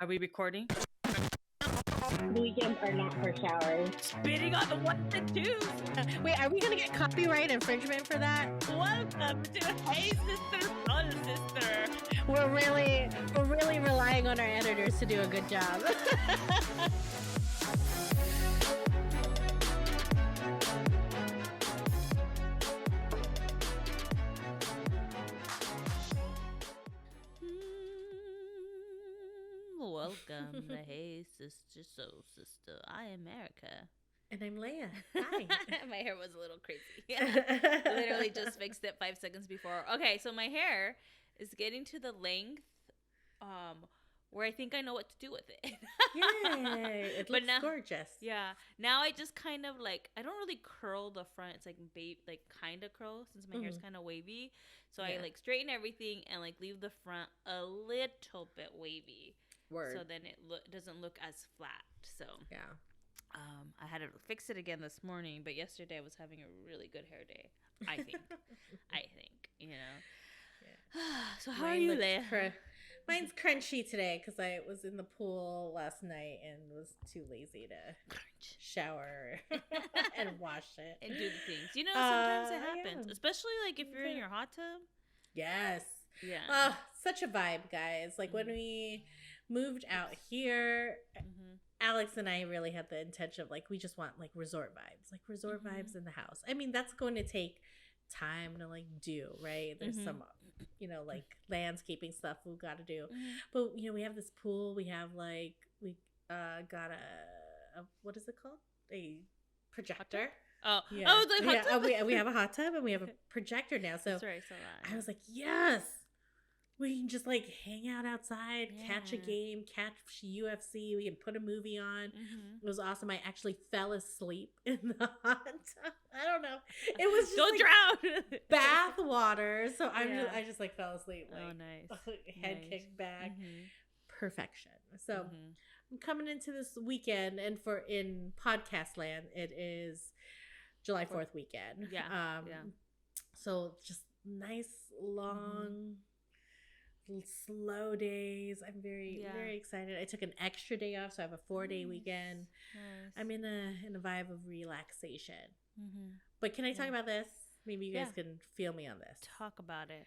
Are we recording? Weekends are not for showers. Spitting on the ones and twos. Wait, are we gonna get copyright infringement for that? Welcome to Hey Sister, Soul Sister. We're really relying on our editors to do a good job. Welcome to Hey Sister, Soul Sister. I am Erica. And I'm Leia. Hi. My hair was a little crazy. Literally just fixed it 5 seconds before. Okay, so my hair is getting to the length where I think I know what to do with it. Yay. It looks gorgeous. Yeah. Now I just kind of I don't really curl the front. It's kind of curl since my hair's kind of wavy. So I straighten everything and leave the front a little bit wavy. Word. So then it doesn't look as flat. So yeah. I had to fix it again this morning, but yesterday I was having a really good hair day. I think. You know. Yeah. So how are you, Leia? Mine's crunchy today because I was in the pool last night and was too lazy to shower and wash it and do the things. You know, sometimes it happens, especially if you're in your hot tub. Yes. Yeah. Such a vibe, guys. When we moved out here, Alex and I really had the intention of we just want resort vibes, vibes in the house. I mean, that's going to take time to do, right? There's some landscaping stuff we've got to do, but we have this pool. We have we got a what is it called? A projector. Oh, yeah. Oh, we have a hot tub and we have a projector now. So that's right, I was yes. We can just hang out outside, catch a game, catch UFC. We can put a movie on. It was awesome. I actually fell asleep in the hot tub. I don't know. It was just don't drown. Bath water. So I just fell asleep. Oh, nice. Head kicked back. Perfection. So I'm coming into this weekend, and in podcast land, it is July 4th weekend. Yeah. So just nice long. Slow days. I'm very excited. I took an extra day off, so I have a 4-day weekend. Nice. I'm in a vibe of relaxation. But can I talk about this? Maybe you guys can feel me on this. Talk about it.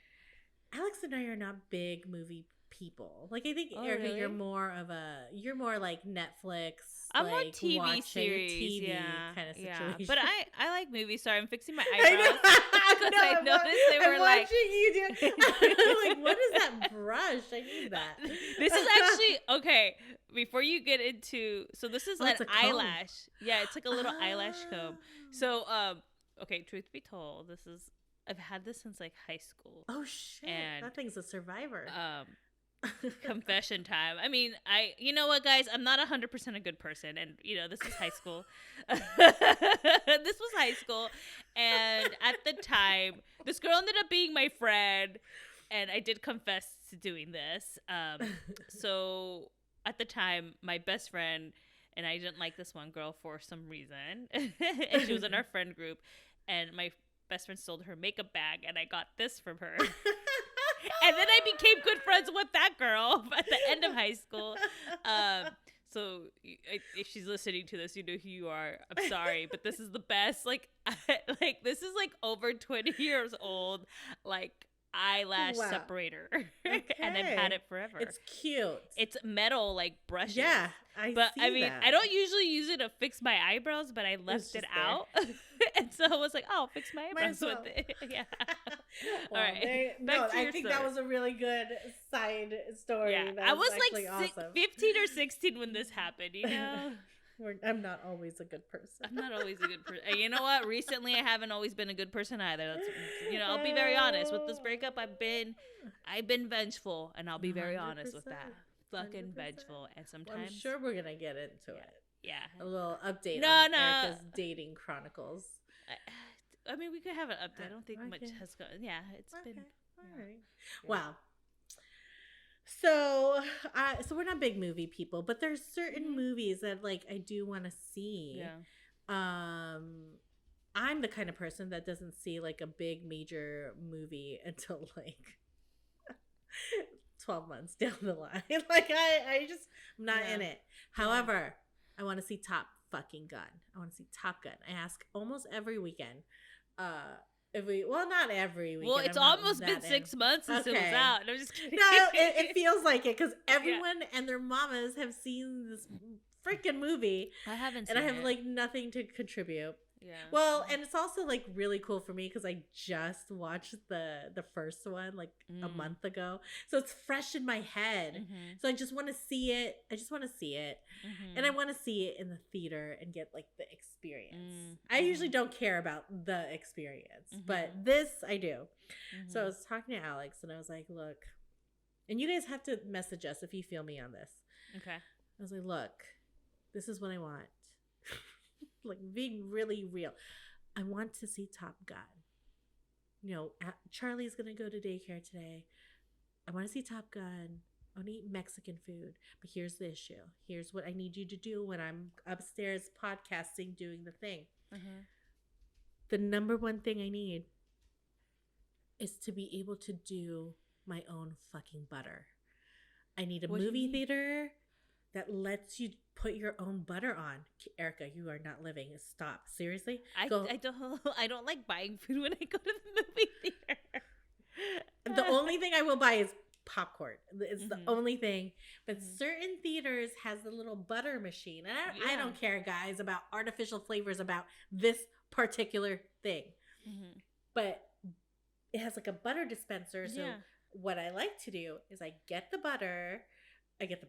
Alex and I are not big movie people. I think Erica, really? you're more like Netflix. I'm more TV series, TV kind of situation. Yeah. But I like movies. Sorry, I'm fixing my eyebrows because I noticed they were watching you do. I'm what is that brush? I need that. This is actually okay. Before you get into, so this is an eyelash. Yeah, it's a little eyelash comb. So okay. Truth be told, I've had this since high school. Oh shit! And that thing's a survivor. Confession time. I mean, you know what, guys? I'm not 100% a good person, and this was high school. This was high school, and at the time, this girl ended up being my friend, and I did confess to doing this. So at the time, my best friend and I didn't like this one girl for some reason, and she was in our friend group, and my best friend stole her makeup bag, and I got this from her. And then I became good friends with that girl at the end of high school. So if she's listening to this, you know who you are. I'm sorry, but this is the best. This is over 20 years old. Eyelash separator. Okay. And I've had it forever. It's cute. It's metal brushes. Yeah, I mean, I don't usually use it to fix my eyebrows, but I left it out. And so I was like, oh, I'll fix my eyebrows with it. Yeah. Well, all right. I think that was a really good side story. Yeah. I was awesome. 15 or 16 when this happened, you know? I'm not always a good person. I'm not always a good person. You know what? Recently, I haven't always been a good person either. That's, I'll be very honest. With this breakup, I've been vengeful, and I'll be very honest with that. Fucking 100%. Vengeful, and sometimes I'm sure we're gonna get into it. Yeah, a little update on Erica's dating chronicles. I mean, we could have an update. I don't think much has gone. Yeah, it's been all right. Yeah. Wow. So we're not big movie people, but there's certain movies that I do want to see. Yeah. I'm the kind of person that doesn't see a big major movie until 12 months down the line. I'm not Yeah. in it. However, I want to see Top fucking Gun. I want to see Top Gun. I ask almost every weekend. Not every weekend. Well, it's I'm not almost been that 6 months since it was Okay. out. No, I'm just kidding. No, it feels like it because everyone and their mamas have seen this freaking movie, I haven't and seen I have it. like nothing to contribute. Yeah. Well, and it's also like really cool for me because I just watched the first one like a month ago, so it's fresh in my head. Mhm. So I just want to see it. I just want to see it, and I want to see it in the theater and get like the experience. I usually don't care about the experience, but this I do. So I was talking to Alex, and I was like, "Look," and you guys have to message us if you feel me on this. Okay. I was like, "Look, this is what I want." Like being really real. I want to see Top Gun. You know, Charlie's gonna go to daycare today. I want to see Top Gun. I want to eat Mexican food. But here's the issue. Here's what I need you to do when I'm upstairs podcasting, doing the thing. The number one thing I need is to be able to do my own fucking butter. I need a What do you movie mean? theater that lets you put your own butter on. Erica, you are not living. Stop. Seriously? I don't like buying food when I go to the movie theater. The only thing I will buy is popcorn. It's the Mhm. only thing. But Mhm. certain theaters has the little butter machine. And I Yeah. don't care, guys, about artificial flavors about this particular thing. Mhm. But it has like a butter dispenser. So Yeah. what I like to do is I get the butter. I get the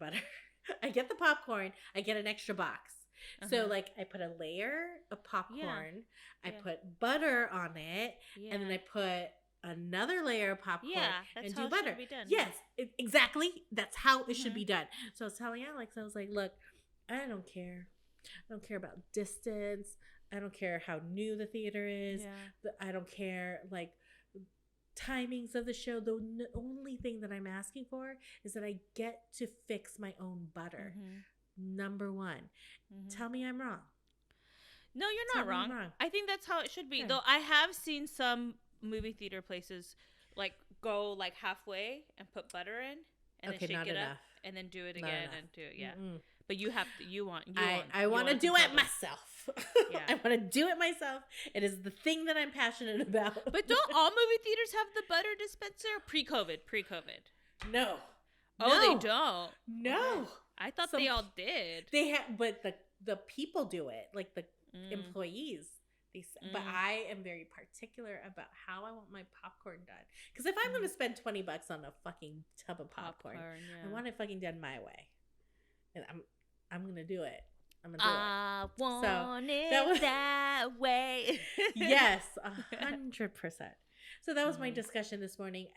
popcorn. I get an extra box. So Uh-huh. like I put a layer of popcorn. I Yeah. put butter on it. Yeah. And then I put another layer of popcorn that's and how do it butter. should be done. Yes, exactly. That's how it should Mhm. be done. So I was telling Alex, I was like, look, I don't care. I don't care about distance. I don't care how new the theater is. Yeah. I don't care like timings of the show. The only thing that I'm asking for is that I get to fix my own butter. Mhm. Number one. Mhm. Tell me I'm wrong. No, you're Tell not me I'm wrong. wrong. I think that's how it should be. Yeah. Though I have seen some movie theater places like go like halfway and put butter in and Okay, then shake not it enough. up and then do it Not again enough. and do it. Yeah. Mm-mm. But you have to. I want to do it myself. Yeah. I want to do it myself. It is the thing that I'm passionate about. But don't all movie theaters have the butter dispenser? Pre-COVID. No. Oh, No. they don't. No. I thought Some- they all did. They have, but the people do it, like the Mm. employees. But Mm. I am very particular about how I want my popcorn done. Because if I'm going to spend $20 on a fucking tub of popcorn, yeah. I want it fucking done my way, and I'm gonna do it. I'm gonna do I want it that was- that way. it. Yes, 100%. So that was my Mhm. discussion this morning.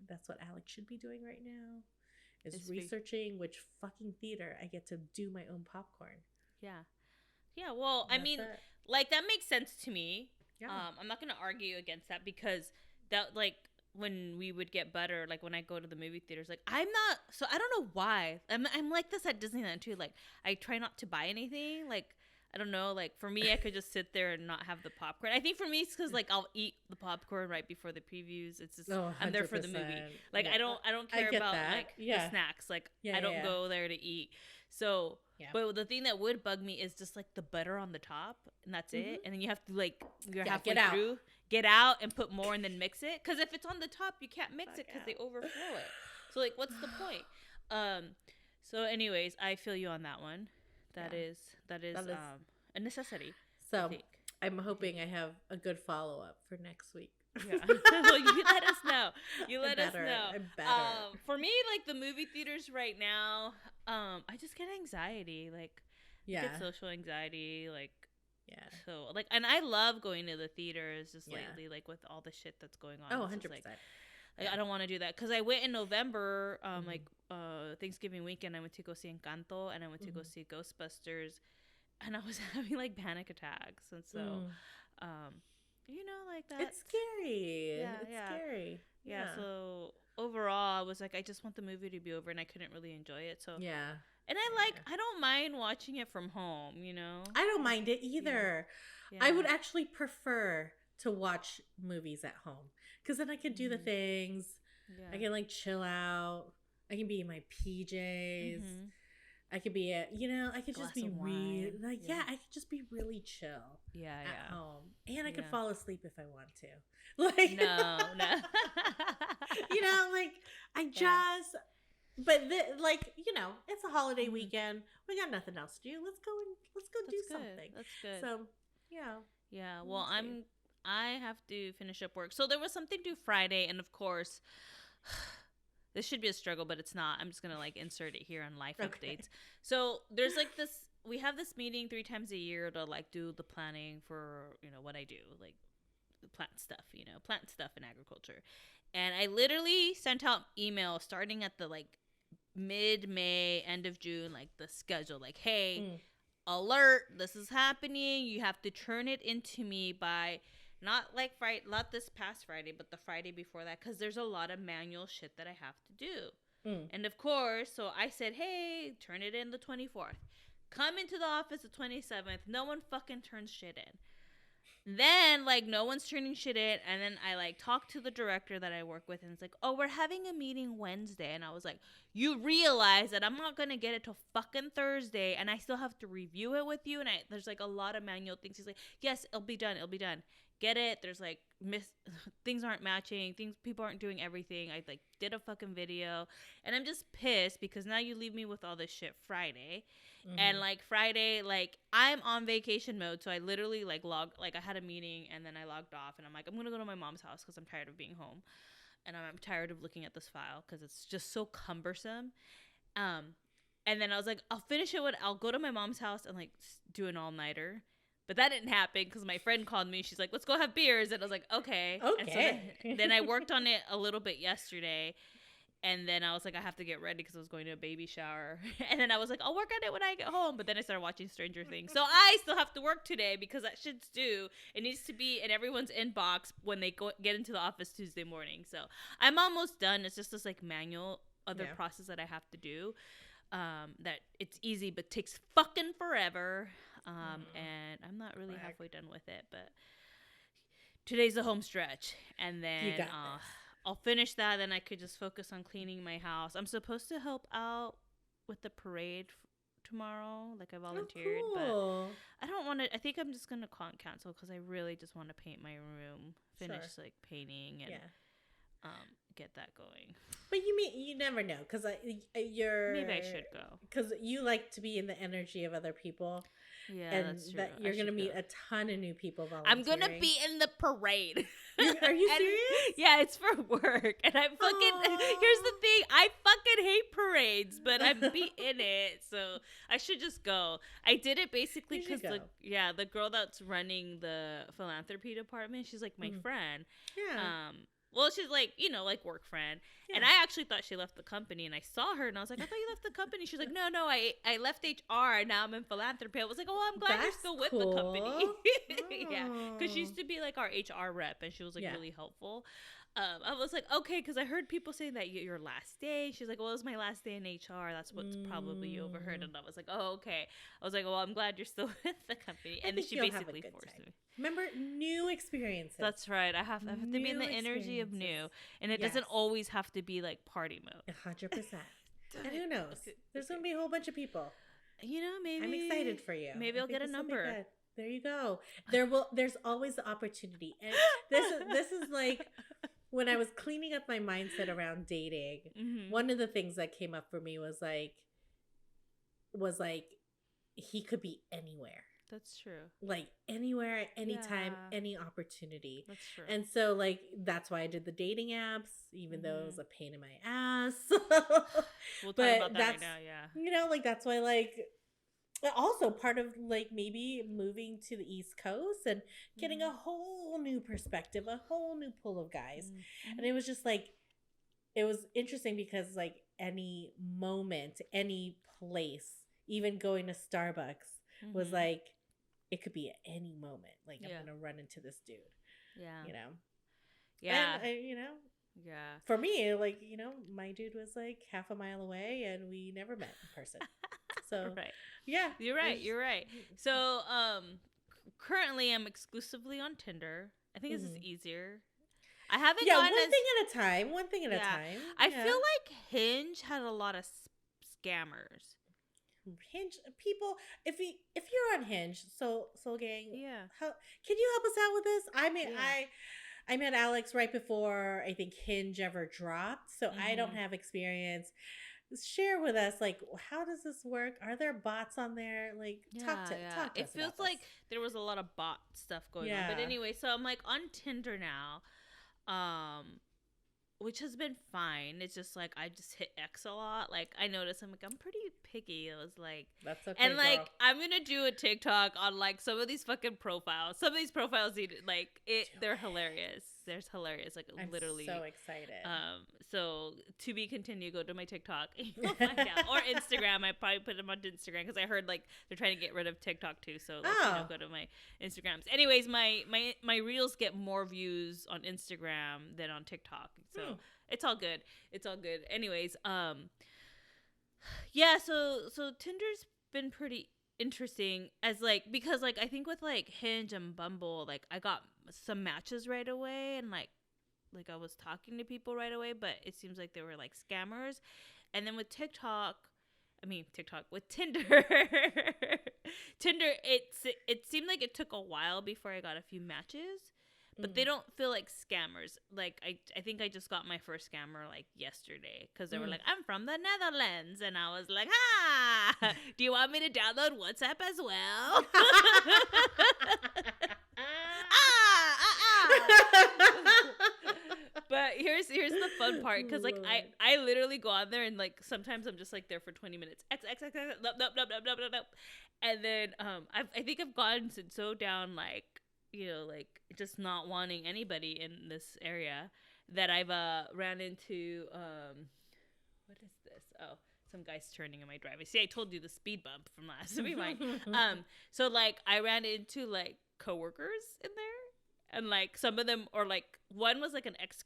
That's what Alex should be doing right now, is Is be- researching which fucking theater I get to do my own popcorn. Yeah. Yeah, well, I That's mean, it. like that makes sense to me. Yeah. I'm not gonna argue against that because that like when we would get butter, like when I go to the movie theaters, like I don't know why. I'm like this at Disneyland too. Like I try not to buy anything. Like I don't know. Like for me, I could just sit there and not have the popcorn. I think for me, it's because like I'll eat the popcorn right before the previews. It's just Oh, I'm there for the movie. 100%. Like Yeah. I don't care get about that. like Yeah. the snacks. Like Yeah, I don't yeah. go there to eat. So, Yeah. but the thing that would bug me is just like the butter on the top, and that's it. And then you have to like you're Yeah, halfway get out. through, get out and put more, and then mix it. Because if it's on the top, you can't mix it Fuck because they out. overflow it. So like, what's the point? So anyways, I feel you on that one. That Yeah. is That is- a necessity. I So think. I'm hoping I have a good follow up for next week. Yeah. Well, you let us know. You let us better. know. I better. For me, like the movie theaters right now, I just get anxiety. Like, I Yeah. get social anxiety. Like, Yeah. so like, and I love going to the theaters just Yeah. lately, like with all the shit that's going on. Oh, It's just, 100%. Like, Yeah. I don't want to do that because I went in November, Mhm. like Thanksgiving weekend. I went to go see Encanto and I went to go Mhm. see Ghostbusters, and I was having like panic attacks, and so, Mm. you know, like that. It's scary. Yeah, It's yeah. scary. Yeah, so overall, I was like, I just want the movie to be over, and I couldn't really enjoy it. So, Yeah. and I don't mind watching it from home, you know. I don't mind it either. Yeah. I would actually prefer to watch movies at home because then I can do the Mhm. things. Yeah. I can like chill out. I can be in my PJs. Mhm. could be I could just Glass be of really wine. I could just be really chill Yeah, at yeah. home, and I could Yeah. fall asleep if I want to. Like, No, no. like I Yeah. just. But it's a holiday Mhm. weekend. We got nothing else to do. Let's go do That's good. something. That's good. So, yeah. Yeah. Well, Let's see. I have to finish up work. So there was something due Friday, and of course, this should be a struggle, but it's not. I'm just gonna like insert it here on life Okay. updates. So there's like this. We have this meeting 3 times a year to like do the planning for what I do, like plant stuff in agriculture. And I literally sent out emails starting at the like mid-May, end of June, like the schedule, like, hey, alert, this is happening. You have to turn it into me by not like Friday, not this past Friday, but the Friday before that, because there's a lot of manual shit that I have to do. And of course, so I said, hey, turn it in the 24th. Come into the office the 27th. No one fucking turns shit in. Then, like, no one's turning shit in. And then I, like, talked to the director that I work with. And it's like, oh, we're having a meeting Wednesday. And I was like, you realize that I'm not going to get it till fucking Thursday. And I still have to review it with you. And there's, like, a lot of manual things. He's like, yes, it'll be done. It'll be done. Get it? There's, like, things aren't matching. People aren't doing everything. I, like, did a fucking video. And I'm just pissed because now you leave me with all this shit Friday. And like Friday, like I'm on vacation mode, so I literally like I had a meeting and then I logged off and I'm like, I'm gonna go to my mom's house because I'm tired of being home, and I'm tired of looking at this file because it's just so cumbersome. And then I was like, I'll go to my mom's house and like do an all-nighter. But that didn't happen because my friend called me. She's like, let's go have beers. And I was like, okay. Okay. And so then I worked on it a little bit yesterday. And then I was like, I have to get ready because I was going to a baby shower. And then I was like, I'll work on it when I get home. But then I started watching Stranger Things. So I still have to work today because that shit's due. It needs to be in everyone's inbox when they get into the office Tuesday morning. So I'm almost done. It's just this like manual other process that I have to do. That it's easy but takes fucking forever. And I'm not really halfway done with it. But today's the home stretch. And then You got this. I'll finish that, then I could just focus on cleaning my house. I'm supposed to help out with the parade tomorrow, like I volunteered, cool. but I don't want to. I think I'm just gonna cancel because I really just want to paint my room, finish like painting, and get that going. But you never know because you're maybe I should go because you like to be in the energy of other people. Yeah, and that's true. That you're gonna meet a ton of new people volunteering. I'm gonna be in the parade. Are you serious? Yeah, it's for work, and I'm fucking. Here's the thing: I fucking hate parades, but I'm be in it, so I should just go. I did it basically because the girl that's running the philanthropy department, she's like my friend. Yeah. Well, she's like, like work friend. Yeah. And I actually thought she left the company. And I saw her and I was like, I thought you left the company. She's like, no, I left HR and now I'm in philanthropy. I was like, oh, I'm glad you're still with the company. Yeah. Because she used to be like our HR rep and she was like really helpful. I was like, okay, because I heard people saying that your last day. She's like, well, it was my last day in HR. That's what's probably you overheard. And I was like, oh, okay. I was like, well, I'm glad you're still with the company. And then she basically forced me. Remember, new experiences. That's right. I have to be in the energy of new. And it doesn't always have to be like party mode. 100%. And who knows? There's going to be a whole bunch of people. Maybe. I'm excited for you. Maybe I'll get a number. There you go. There's always the opportunity. And this is like when I was cleaning up my mindset around dating, one of the things that came up for me was like he could be anywhere. That's true. Like anywhere, anytime, any opportunity. That's true. And so like that's why I did the dating apps, even though it was a pain in my ass. We'll talk about that right now, yeah. Like that's why like also part of like maybe moving to the East Coast and getting a whole new perspective, a whole new pool of guys. And it was just like, it was interesting because like any moment, any place, even going to Starbucks was like, it could be at any moment. Like I'm going to run into this dude. Yeah. Yeah. And yeah. For me, like, my dude was like half a mile away and we never met in person. So right. Yeah. You're right. So currently I'm exclusively on Tinder. I think this is easier. I haven't gotten one thing at a time. I feel like Hinge had a lot of scammers. Hinge people, if you're on Hinge, Soul Gang, Yeah. how can you help us out with this? I mean, Yeah. I met Alex right before I think Hinge ever dropped, so I don't Mhm. have experience. Share with us, like, how does this work? Are there bots on there? Like, Yeah, talk to it us feels about this. like there was a lot of bot stuff going on. But Yeah. anyway, so I'm like on Tinder now. Which has been fine. It's just like I just hit X a lot. Like I noticed I'm like I'm pretty picky. It was like That's okay, and like girl. I'm gonna do a TikTok on like some of these fucking profiles. Some of these profiles like they're hilarious. There's hilarious. Like I'm literally so excited. so to be continued, go to my TikTok. You'll find out. Or Instagram. I probably put them on Instagram because I heard like they're trying to get rid of TikTok too. So like, go to my Instagrams. Anyways, my reels get more views on Instagram than on TikTok. So it's all good. It's all good. Anyways, yeah. So Tinder's been pretty interesting as like because like I think with like Hinge and Bumble, like I got some matches right away and like I was talking to people right away, but it seems like they were like scammers. And then with TikTok, with Tinder, it seemed like it took a while before I got a few matches, but they don't feel like scammers. Like I think I just got my first scammer like yesterday because they were like, I'm from the Netherlands, and I was like, do you want me to download WhatsApp as well? But here's the fun part because like I literally go on there and like sometimes I'm just like there for 20 minutes nope. And then I think I've gotten so down like like just not wanting anybody in this area that I've ran into what is this? Oh, some guy's turning in my driveway. See, I told you the speed bump from last week. So like I ran into like coworkers in there. And like some of them, or like one was like an ex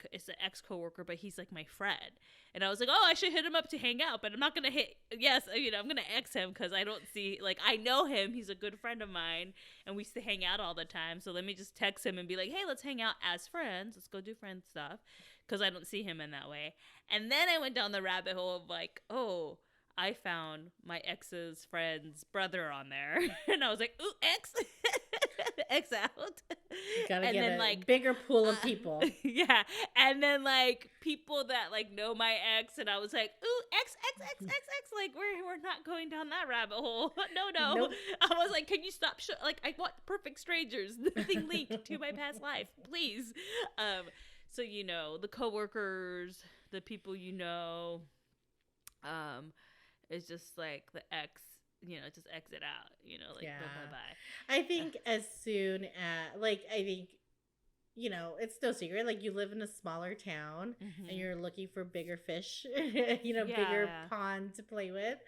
coworker, but he's like my friend. And I was like, oh, I should hit him up to hang out, but I'm not gonna I'm gonna ex him because I don't see like I know him. He's a good friend of mine, and we used to hang out all the time. So let me just text him and be like, hey, let's hang out as friends. Let's go do friend stuff, because I don't see him in that way. And then I went down the rabbit hole of like, oh, I found my ex's friend's brother on there, and I was like, ooh, ex. X out. Gotta and get then a like bigger pool of people. Yeah. And then like people that like know my ex, and I was like, ooh, X. Like we're not going down that rabbit hole. No. Nope. I was like, can you stop? Like I want perfect strangers. Nothing linked to my past life, please. So the coworkers, the people it's just like the ex. Just exit out, like bye. I think as soon as, like, it's no secret, like, you live in a smaller town and you're looking for bigger fish, bigger pond to play with.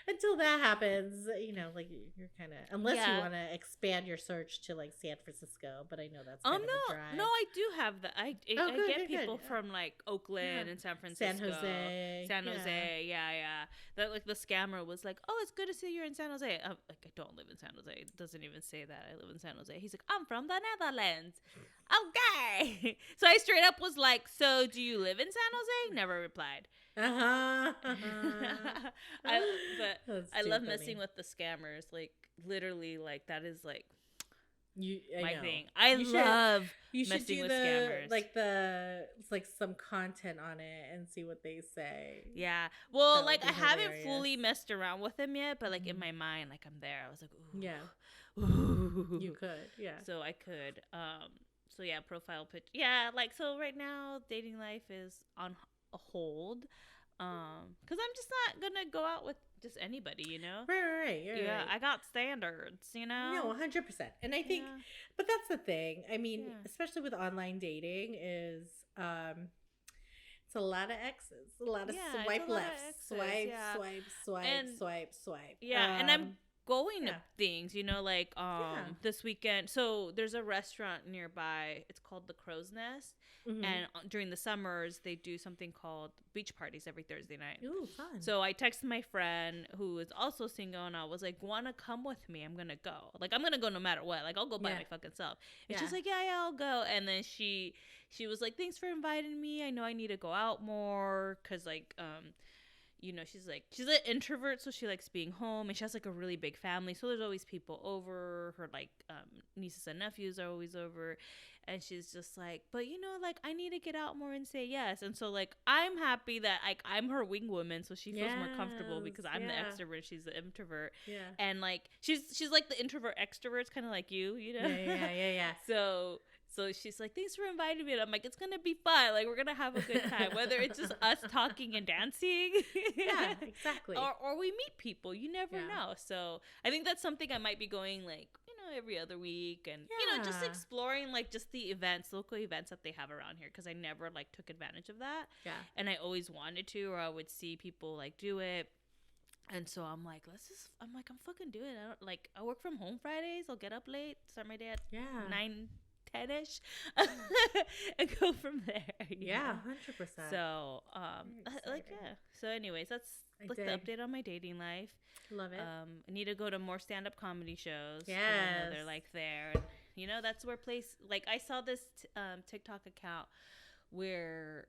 Until that happens, like, you're kind of, unless you want to expand your search to, like, San Francisco, but I know that's kind of a drive. No, I do have that. I get people from, like, Oakland and San Francisco. San Jose, yeah. That, like, the scammer was like, oh, it's good to see you're in San Jose. I'm like, I don't live in San Jose. It doesn't even say that I live in San Jose. He's like, I'm from the Netherlands. Okay. So I straight up was like, so do you live in San Jose? Never replied. I love messing with the scammers. Like literally, like that is like my thing. I love messing with scammers. Like some content on it and see what they say. Yeah. Well, like I haven't fully messed around with them yet, but like in my mind, like I'm there. I was like, ooh. Yeah. Ooh. You could. Yeah. So I could. So yeah, profile pitch. Yeah, like so right now dating life is on a hold. Cuz I'm just not going to go out with just anybody, Right. Yeah, I got standards, No, 100%. And I think but that's the thing. I mean, especially with online dating is it's a lot of X's, a lot of swipe left, swipe. Yeah, and I'm going to things, like this weekend. So there's a restaurant nearby. It's called the Crow's Nest. And during the summers, they do something called beach parties every Thursday night. Ooh, fun. So I texted my friend who is also single, and I was like, wanna come with me? I'm gonna go. Like, I'm gonna go no matter what. Like, I'll go by my fucking self. And she's like, yeah, I'll go. And then she was like, thanks for inviting me. I know I need to go out more because, like, you know, she's an introvert, so she likes being home, and she has like a really big family, so there's always people over. Her like nieces and nephews are always over, and she's just like, but you know, like I need to get out more and say yes. And so like I'm happy that like I'm her wing woman, so she feels more comfortable because I'm the extrovert, she's the introvert. Yeah. And like she's like the introvert extrovert, it's kind of like you know. Yeah. So she's like, thanks for inviting me. And I'm like, it's going to be fun. Like, we're going to have a good time. Whether it's just us talking and dancing. Yeah, exactly. Or we meet people. You never know. So I think that's something I might be going, like, you know, every other week. And, you know, just exploring, like, just the local events that they have around here. Because I never, like, took advantage of that. Yeah. And I always wanted to, or I would see people, like, do it. And so I'm like, I'm fucking doing it. I work from home Fridays. I'll get up late, start my day at 9-10ish and go from there. Yeah, 100%. So so anyways, that's like the update on my dating life. Love it. I need to go to more stand-up comedy shows. Yes. I know they're like there, and you know, that's where like I saw this TikTok account where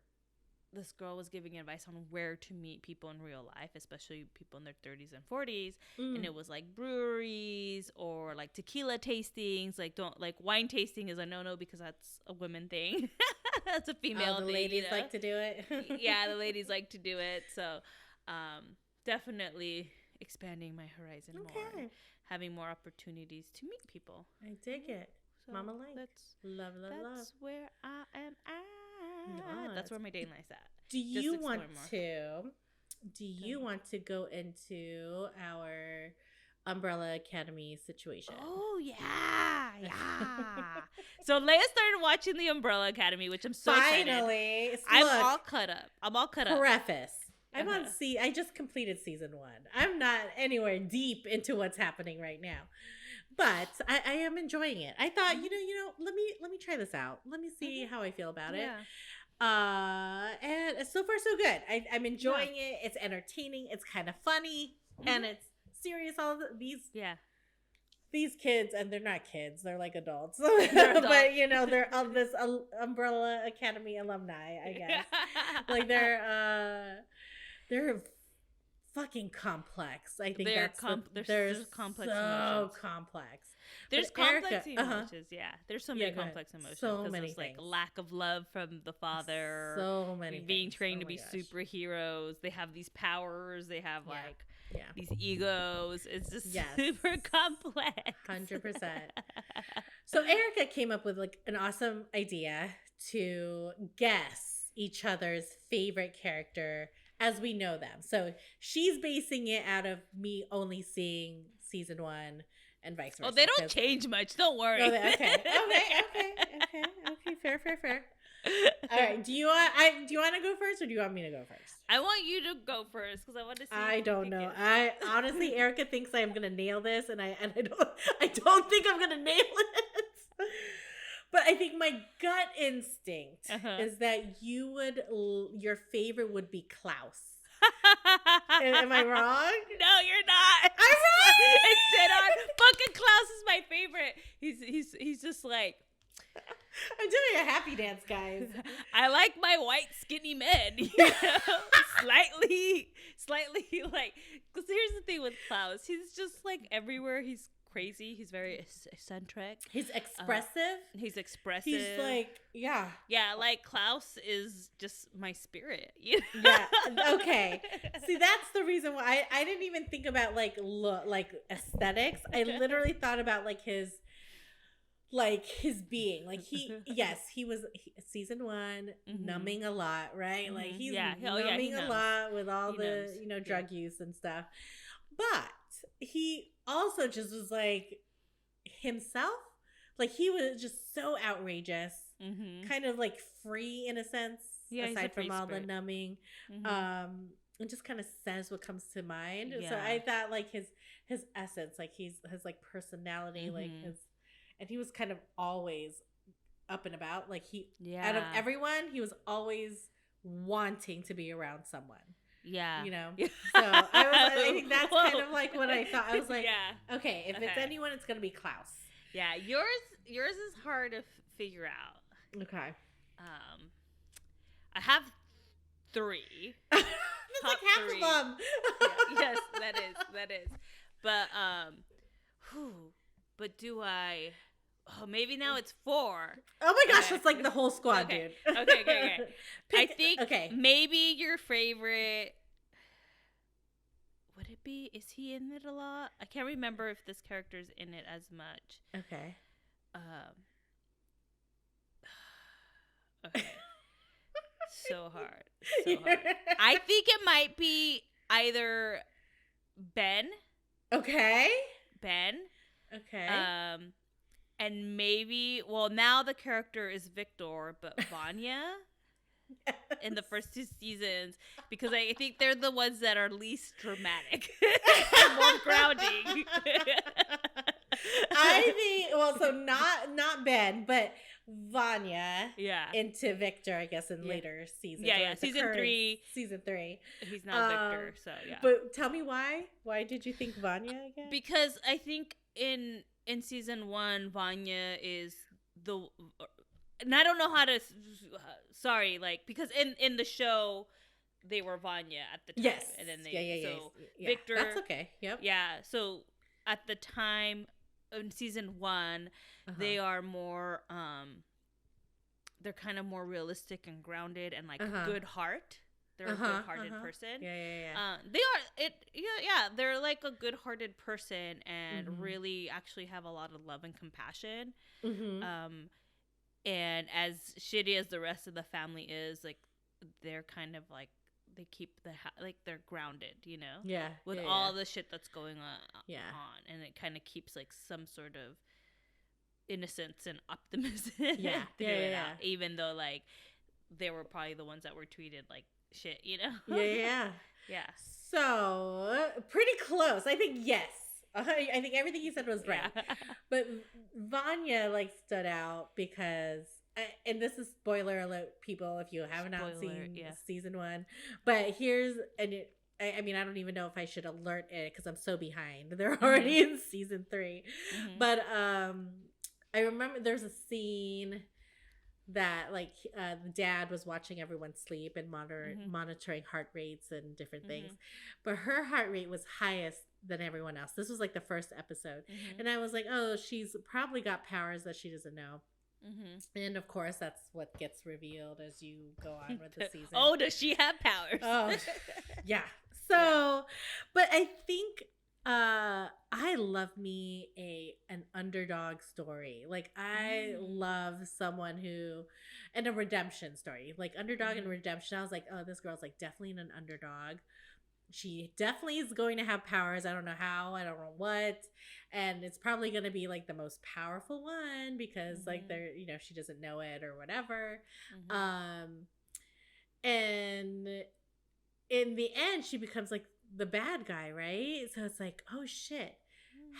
this girl was giving advice on where to meet people in real life, especially people in their 30s and 40s. And it was like breweries or like tequila tastings. Like, don't like wine tasting is a no-no because that's a women thing. That's a female thing. The ladies like to do it. Yeah, the ladies like to do it. So definitely expanding my horizon more, having more opportunities to meet people. I dig it. So Mama like. That's where I am at. No, that's where my dating life's at. Do you want to go into our Umbrella Academy situation? Oh yeah. So Leia started watching the Umbrella Academy, which I'm so finally excited. I'm all cut up. Preface. I just completed season 1. I'm not anywhere deep into what's happening right now. But I am enjoying it. I thought, you know, let me try this out. Let me see how I feel about it. And so far so good. I'm enjoying it. It's entertaining. It's kind of funny, and it's serious. All of these kids, and they're not kids. They're like adults. But you know, they're of this Umbrella Academy alumni, I guess. Like they're fucking complex. I think they're complex. So emotions. Complex. There's complex emotions. There's so many complex emotions. So many things. Like lack of love from the father. So many being trained to be superheroes. They have these powers. They have these egos. It's just super complex. 100%. So Erica came up with like an awesome idea to guess each other's favorite character as we know them. So she's basing it out of me only seeing season 1 and vice versa. Oh, they don't change much. Don't worry. Okay. Fair. All right. Do you want to go first, or do you want me to go first? I want you to go first because I want to see. I don't know. I honestly, Erica thinks I'm gonna nail this, and I don't think I'm gonna nail it. But I think my gut instinct is that your favorite would be Klaus. Am I wrong? No, you're not. I'm right. Instead on fucking Klaus is my favorite. He's just like, I'm doing a happy dance, guys. I like my white skinny men. You know? slightly like. Because here's the thing with Klaus, he's just like everywhere. He's crazy. He's very eccentric. He's expressive. He's expressive. He's like, yeah. Like Klaus is just my spirit. You know? Yeah. Okay. See, that's the reason why I didn't even think about like aesthetics. I literally thought about like his being. Like he was season 1 numbing a lot, right? Like he's numbing a lot with all the drug use and stuff. But he also just was like himself. Like he was just so outrageous, kind of like free in a sense, aside from all the numbing, and just kind of says what comes to mind. So I thought like his essence, like his like personality, like and he was kind of always up and about. Like out of everyone, he was always wanting to be around someone. Yeah. You know? So I think that's kind of like what I thought. I was like, okay, if it's anyone, it's going to be Klaus. Yeah. Yours is hard to figure out. Okay. I have 3. That's like half three. of them. Yes, that is. But but do I? Oh, maybe now it's 4. Oh my gosh, Okay. it's like the whole squad, Okay. dude. Okay. I Pick, think okay. maybe your favorite. Would it be? Is he in it a lot? I can't remember if this character's in it as much. Okay. Okay. So hard. I think it might be either Ben. Okay. Ben. Okay. And maybe, well, now the character is Victor, but Vanya in the first 2 seasons, because I think they're the ones that are least dramatic and more grounding. I think, well, so not Ben, but Vanya into Victor, I guess, in later seasons. Yeah. Season 3. Season 3. He's not Victor, so yeah. But tell me why. Why did you think Vanya again? Because I think in season 1, Vanya is the... And I don't know how to... Sorry, like, because in the show, they were Vanya at the time. Yes. And then they... Yeah. Victor... That's okay. Yep. Yeah, so at the time, in season 1, they are more... they're kind of more realistic and grounded and, like, good heart. They're a good-hearted person. Yeah. They are they're like a good-hearted person and really actually have a lot of love and compassion. And as shitty as the rest of the family is, like, they're kind of like, they keep like they're grounded, you know? Yeah. With all the shit that's going on. And it kind of keeps like some sort of innocence and optimism. Even though like they were probably the ones that were treated like shit, you know? Yeah. So pretty close. I think yes. I think everything you said was right. But Vanya like stood out because, and this is spoiler alert, people, if you have not seen season 1. But here's, I mean, I don't even know if I should alert it because I'm so behind. They're already in season 3. But I remember there's a scene that like the dad was watching everyone sleep and monitoring heart rates and different things, but her heart rate was highest than everyone else. This was like the first episode, and I was like, oh, she's probably got powers that she doesn't know. And of course that's what gets revealed as you go on with the season. Oh, does she have powers? Oh yeah. So but I think I love me an underdog story. Like I love someone who, and a redemption story, like underdog and redemption. I was like, oh, this girl's like definitely an underdog. She definitely is going to have powers. I don't know how, I don't know what. And it's probably going to be like the most powerful one because like they're, you know, she doesn't know it or whatever. And in the end, she becomes like the bad guy, right? So it's like, oh shit,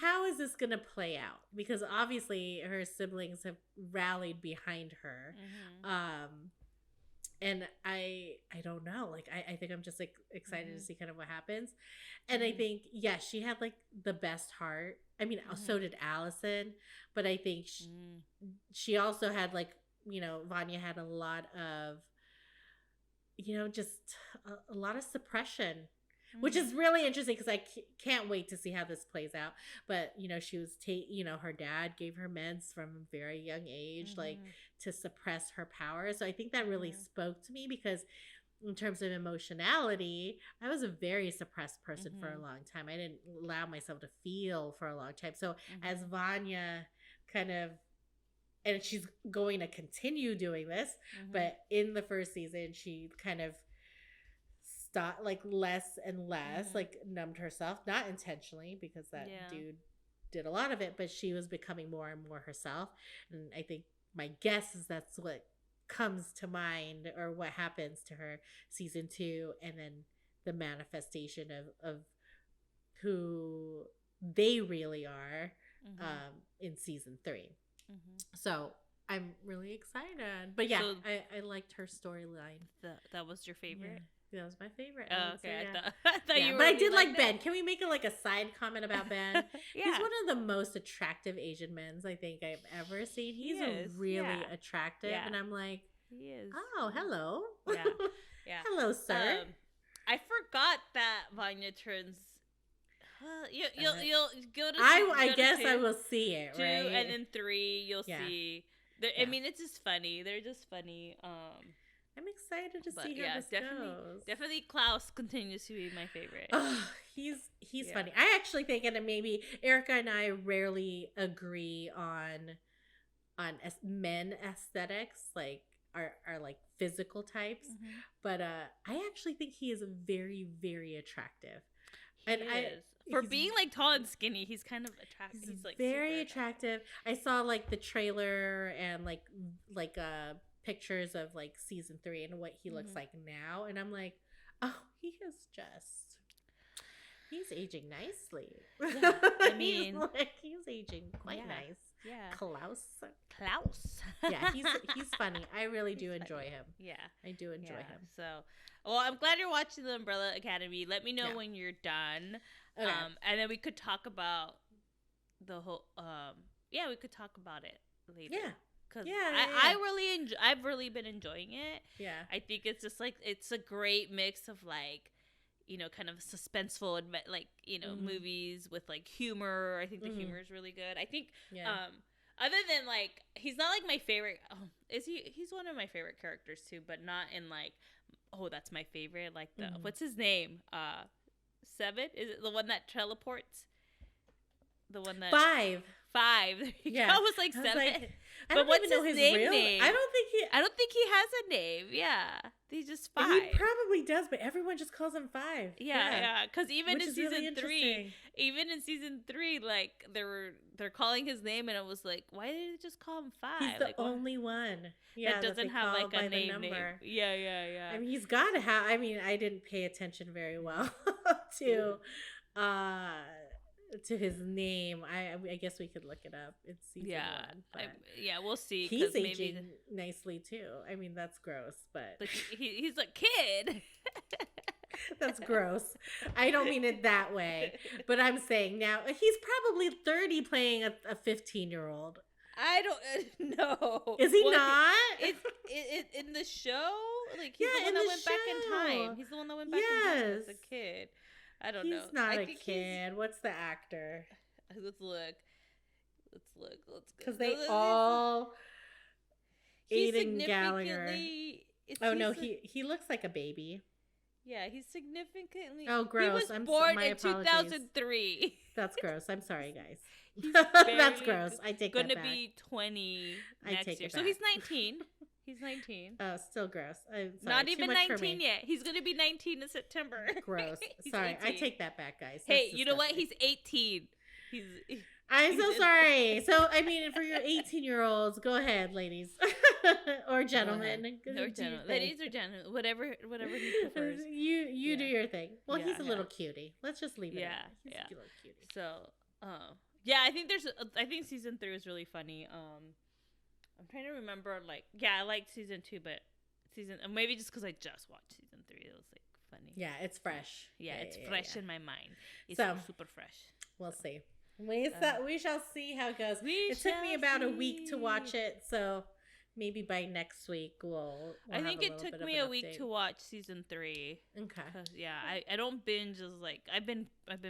how is this gonna play out? Because obviously her siblings have rallied behind her. And I don't know, like I think I'm just like excited to see kind of what happens. And I think she had like the best heart. I mean, so did Allison, but I think she also had like, you know, Vanya had a lot of, you know, just a lot of suppression, which is really interesting because I can't wait to see how this plays out. But, you know, she was, you know, her dad gave her meds from a very young age, like to suppress her power. So I think that really spoke to me because in terms of emotionality, I was a very suppressed person for a long time. I didn't allow myself to feel for a long time. So as Vanya kind of, and she's going to continue doing this, but in the first season, she kind of stopped, like less and less, like numbed herself, not intentionally because that dude did a lot of it, but she was becoming more and more herself. And I think my guess is that's what comes to mind, or what happens to her season 2, and then the manifestation of who they really are in season 3. So I'm really excited. But yeah, so, I liked her storyline. That was your favorite? Yeah, that was my favorite. Oh, okay. Say, I thought you were. But I did like Ben. Can we make it like a side comment about Ben? He's one of the most attractive Asian men I think I've ever seen. He's really attractive. And I'm like, he is. Oh, hello. Yeah. Hello, sir. I forgot that Vanya turns. You'll go to. I guess I will see it, 2, right? and then 3. You'll see. I Yeah. mean, it's just funny. They're just funny. I'm excited to But see how this goes. definitely Klaus continues to be my favorite. Oh, he's funny. I actually think, and maybe Erica and I rarely agree on men aesthetics, like are like physical types. Mm-hmm. But I actually think he is very, very attractive. He is. For being like tall and skinny, he's kind of attractive. He's like very attractive. I saw like the trailer and like pictures of like season 3 and what he looks like now, and I'm like, oh, he's aging nicely. Yeah, I mean, he's aging quite nice. Yeah, Klaus. Yeah, he's funny. I really do enjoy him. Yeah, I do enjoy him. So, well, I'm glad you're watching the Umbrella Academy. Let me know when you're done. Okay. And then we could talk about the whole. We could talk about it later. Yeah. Cause I've really been enjoying it. Yeah. I think it's just like it's a great mix of like, kind of suspenseful and like movies with like humor. I think the humor is really good. I think other than like he's not like my favorite. He's one of my favorite characters too, but not in like that's my favorite. Like the what's his name? 7? Is it the one that teleports? The one that 5. Yeah, I was like 7. But what's his name? I don't think he has a name. Yeah, he's just 5. He probably does, but everyone just calls him 5. Yeah. Because even Which in is season really 3, like they're calling his name, and I was like, why did they just call him 5? He's the only one. Yeah, that doesn't have like a name. Yeah. I mean, he's got to have. I mean, I didn't pay attention very well to his name. I guess we could look it up. It's season 1. We'll see. He's aging nicely too. I mean, that's gross, but he's a kid. That's gross. I don't mean it that way, but I'm saying now he's probably 30 playing a 15-year-old. I don't know. Is he not? It's in the show. Like he's the one that went back in time. He's the one that went back in time as a kid. I don't know. He's not a kid. What's the actor? Let's look. Because they all Aidan Gallagher. Oh no, he looks like a baby. Yeah, he's significantly. Oh, gross! He was born in 2003. That's gross. I'm sorry, guys. That's gross. I take that back. Gonna be 20 next year, so he's 19. He's 19. Oh, still gross. I'm sorry. Not even 19 yet. He's gonna be 19 in September. Gross. Sorry, 18. I take that back, guys. That's hey, you know what? He's 18. I'm so sorry. So, I mean, for your 18-year-olds, go ahead, ladies or gentlemen. Ladies or gentlemen, whatever he prefers. You do your thing. Well, he's a little cutie. Let's just leave it. He's a little cutie. So, I think season 3 was really funny. I'm trying to remember. Like, I liked season 2, but maybe just because I just watched season 3, it was like funny. Yeah, it's fresh. It's fresh in my mind. It's super fresh. We'll see. We shall see how it goes. It took me about a week to watch it, so maybe by next week we'll I think it took me a week to watch season 3. Okay. I don't binge as like I've been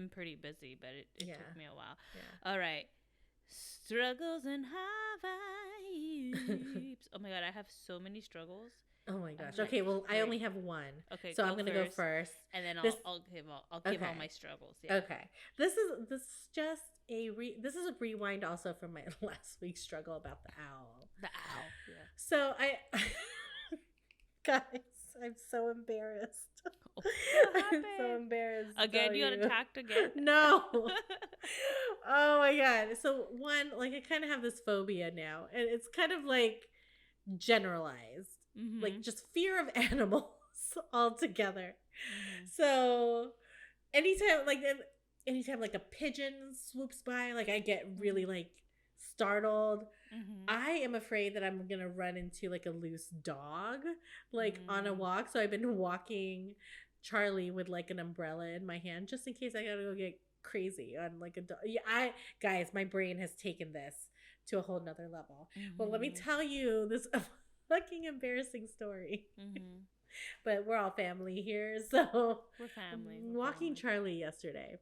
pretty busy, but it took me a while. Yeah. All right. Struggles and high vibes. Oh my god, I have so many struggles. Oh my gosh. Okay, well, I only have one. Okay, so I'm gonna go first, and then I'll give all my struggles. Yeah. Okay, this is just this is a rewind also from my last week's struggle about the owl. The owl. Yeah. So guys, I'm so embarrassed. I'm so embarrassed. Again, you got attacked again? No. Oh my god. So one, like I kind of have this phobia now, and it's kind of like generalized. Mm-hmm. Like just fear of animals altogether. Mm-hmm. So anytime like a pigeon swoops by, like I get really like startled. Mm-hmm. I am afraid that I'm gonna run into like a loose dog like on a walk. So I've been walking Charlie with like an umbrella in my hand just in case I gotta go get crazy on like a dog. Yeah, guys, my brain has taken this to a whole nother level. Mm-hmm. Well, let me tell you this fucking embarrassing story. Mm-hmm. but we're all family here. So We're family. walking Charlie yesterday.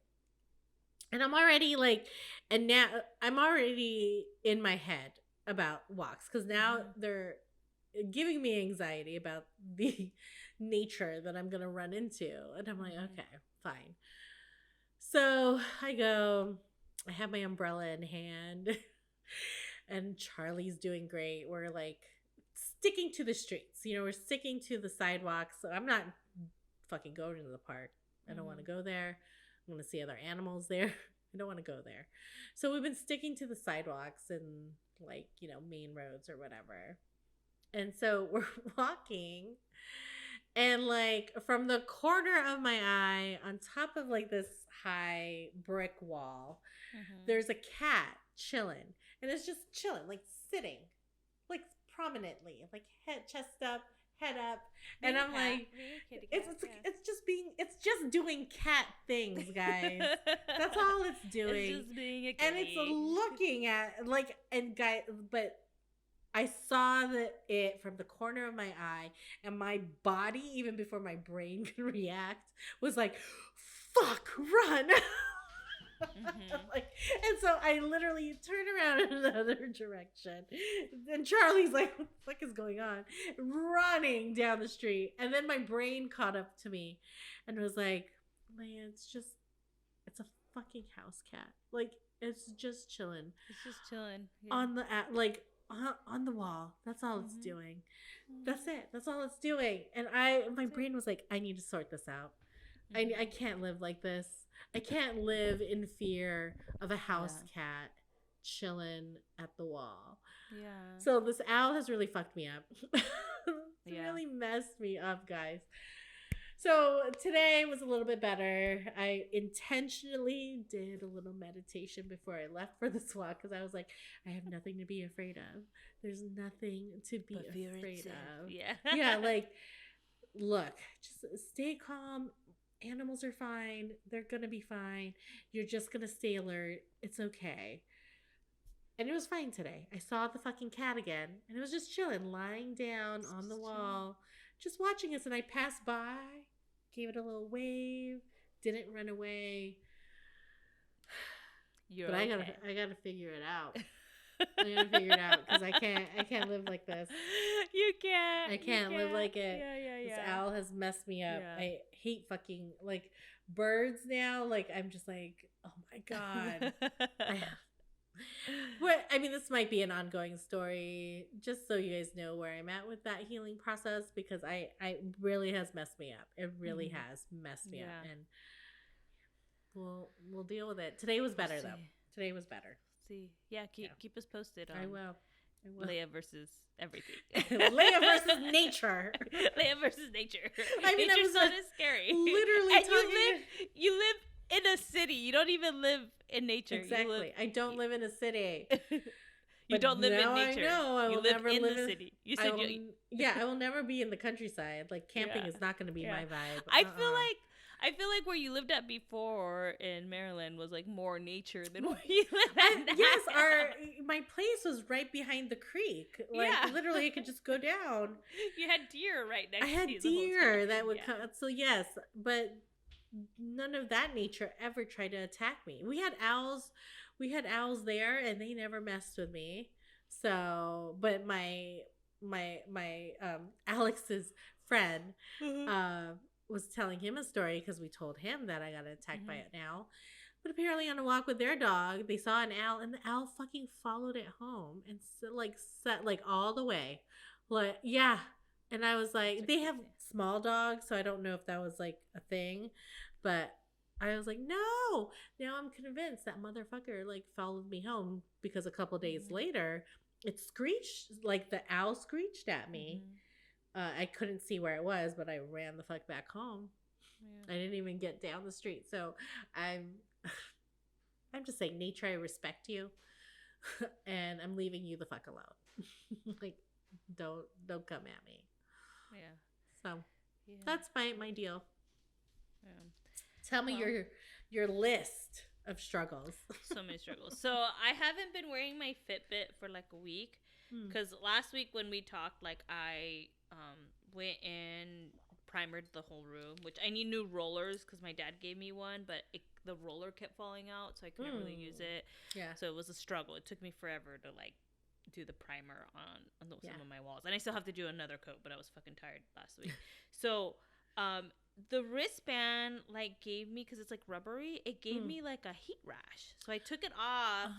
And I'm already like, and now I'm already in my head about walks because now they're giving me anxiety about the nature that I'm going to run into. And I'm like, okay, fine. So I go, I have my umbrella in hand, and Charlie's doing great. We're like sticking to the streets, we're sticking to the sidewalks. So I'm not fucking going to the park. I don't want to go there. I want to see other animals there. I don't want to go there. So we've been sticking to the sidewalks and like, main roads or whatever. And so we're walking, and like from the corner of my eye on top of like this high brick wall, there's a cat chilling. And it's just chilling, like sitting, like prominently, like chest up, head up. And I'm like, it's just doing cat things, guys. That's all it's doing. It's just being a kitty. And it's looking at like, and guys, but I saw it from the corner of my eye, and my body, even before my brain could react, was like, fuck, run. Like, and so I literally turned around in another direction, and Charlie's like, what the fuck is going on, running down the street. And then my brain caught up to me and was like, man, it's a fucking house cat. Like, it's just chilling on the on the wall. That's all it's doing. That's it. That's all it's doing. And my brain was like, I need to sort this out. I can't live like this. I can't live in fear of a house cat chilling at the wall. Yeah. So this owl has really fucked me up. It's really messed me up, guys. So today was a little bit better. I intentionally did a little meditation before I left for this walk because I was like, I have nothing to be afraid of. There's nothing to be afraid of. Yeah. Yeah, like, look, just stay calm. Animals are fine. They're going to be fine. You're just going to stay alert. It's okay. And it was fine today. I saw the fucking cat again, and it was just chilling, lying down on the wall, just watching us. And I passed by, gave it a little wave, didn't run away. But I gotta figure it out. I gotta figure it out because I can't live like this. You can't. I can't live like it. Yeah. This owl has messed me up. Yeah. I hate fucking like birds now. Like, I'm just like, oh my God. I mean, this might be an ongoing story, just so you guys know where I'm at with that healing process, because I really has messed me up. It really has messed me up, and we'll deal with it. Today was better though. Today was better. See, keep us posted on. I will. Leia versus everything. Leia versus nature. Leia versus nature. I mean, nature's not as scary. Literally, and you live in a city. You don't even live in nature. Exactly. I don't live in a city. You don't live in nature. I know. I will never live in the city. You said I will never be in the countryside. Like, camping is not going to be my vibe. I feel like where you lived at before in Maryland was like more nature than where you live at now. Yes, my place was right behind the creek. Like, literally, I could just go down. You had deer right next to you. I had deer that would come. So yes, but none of that nature ever tried to attack me. We had owls there, and they never messed with me. So, but my Alex's friend was telling him a story because we told him that I got attacked by an owl. But apparently on a walk with their dog, they saw an owl, and the owl fucking followed it home and sat all the way. Like, yeah. And I was like, they have small dogs, so I don't know if that was like a thing. But I was like, no. Now I'm convinced that motherfucker like followed me home, because a couple days later, it screeched, like the owl screeched at me. I couldn't see where it was, but I ran the fuck back home. Yeah. I didn't even get down the street. So I'm just saying, nature, I respect you, and I'm leaving you the fuck alone. Like, don't come at me. Yeah. So that's my deal. Yeah. Tell me your list of struggles. So many struggles. So I haven't been wearing my Fitbit for like a week, because last week when we talked, like I went in primered the whole room, which I need new rollers because my dad gave me one, but the roller kept falling out, so I couldn't really use it. Yeah. So it was a struggle. It took me forever to like do the primer on some of my walls, and I still have to do another coat, but I was fucking tired last week. So the wristband like gave me, because it's like rubbery, it gave me like a heat rash. So I took it off,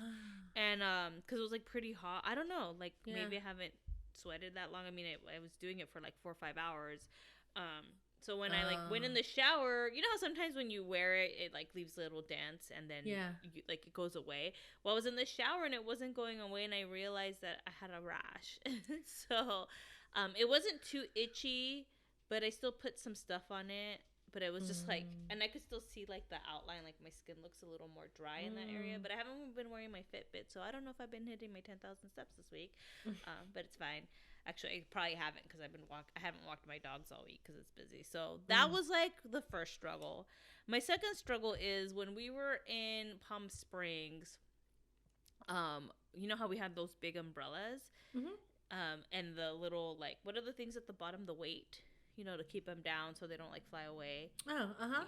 and because it was like pretty hot. I don't know, like maybe I haven't sweated that long. I mean, I was doing it for like 4 or 5 hours. So when I like went in the shower, you know how sometimes when you wear it, it like leaves a little dents, and then like it goes away. Well, I was in the shower and it wasn't going away, and I realized that I had a rash. So it wasn't too itchy, but I still put some stuff on it. But it was just like, and I could still see like the outline, like my skin looks a little more dry in that area. But I haven't been wearing my Fitbit, so I don't know if I've been hitting my 10,000 steps this week. But it's fine. Actually, I probably haven't, because I haven't walked my dogs all week because it's busy. So that was like the first struggle. My second struggle is when we were in Palm Springs. You know how we had those big umbrellas, and the little like, what are the things at the bottom? The weight, you know, to keep them down so they don't like fly away.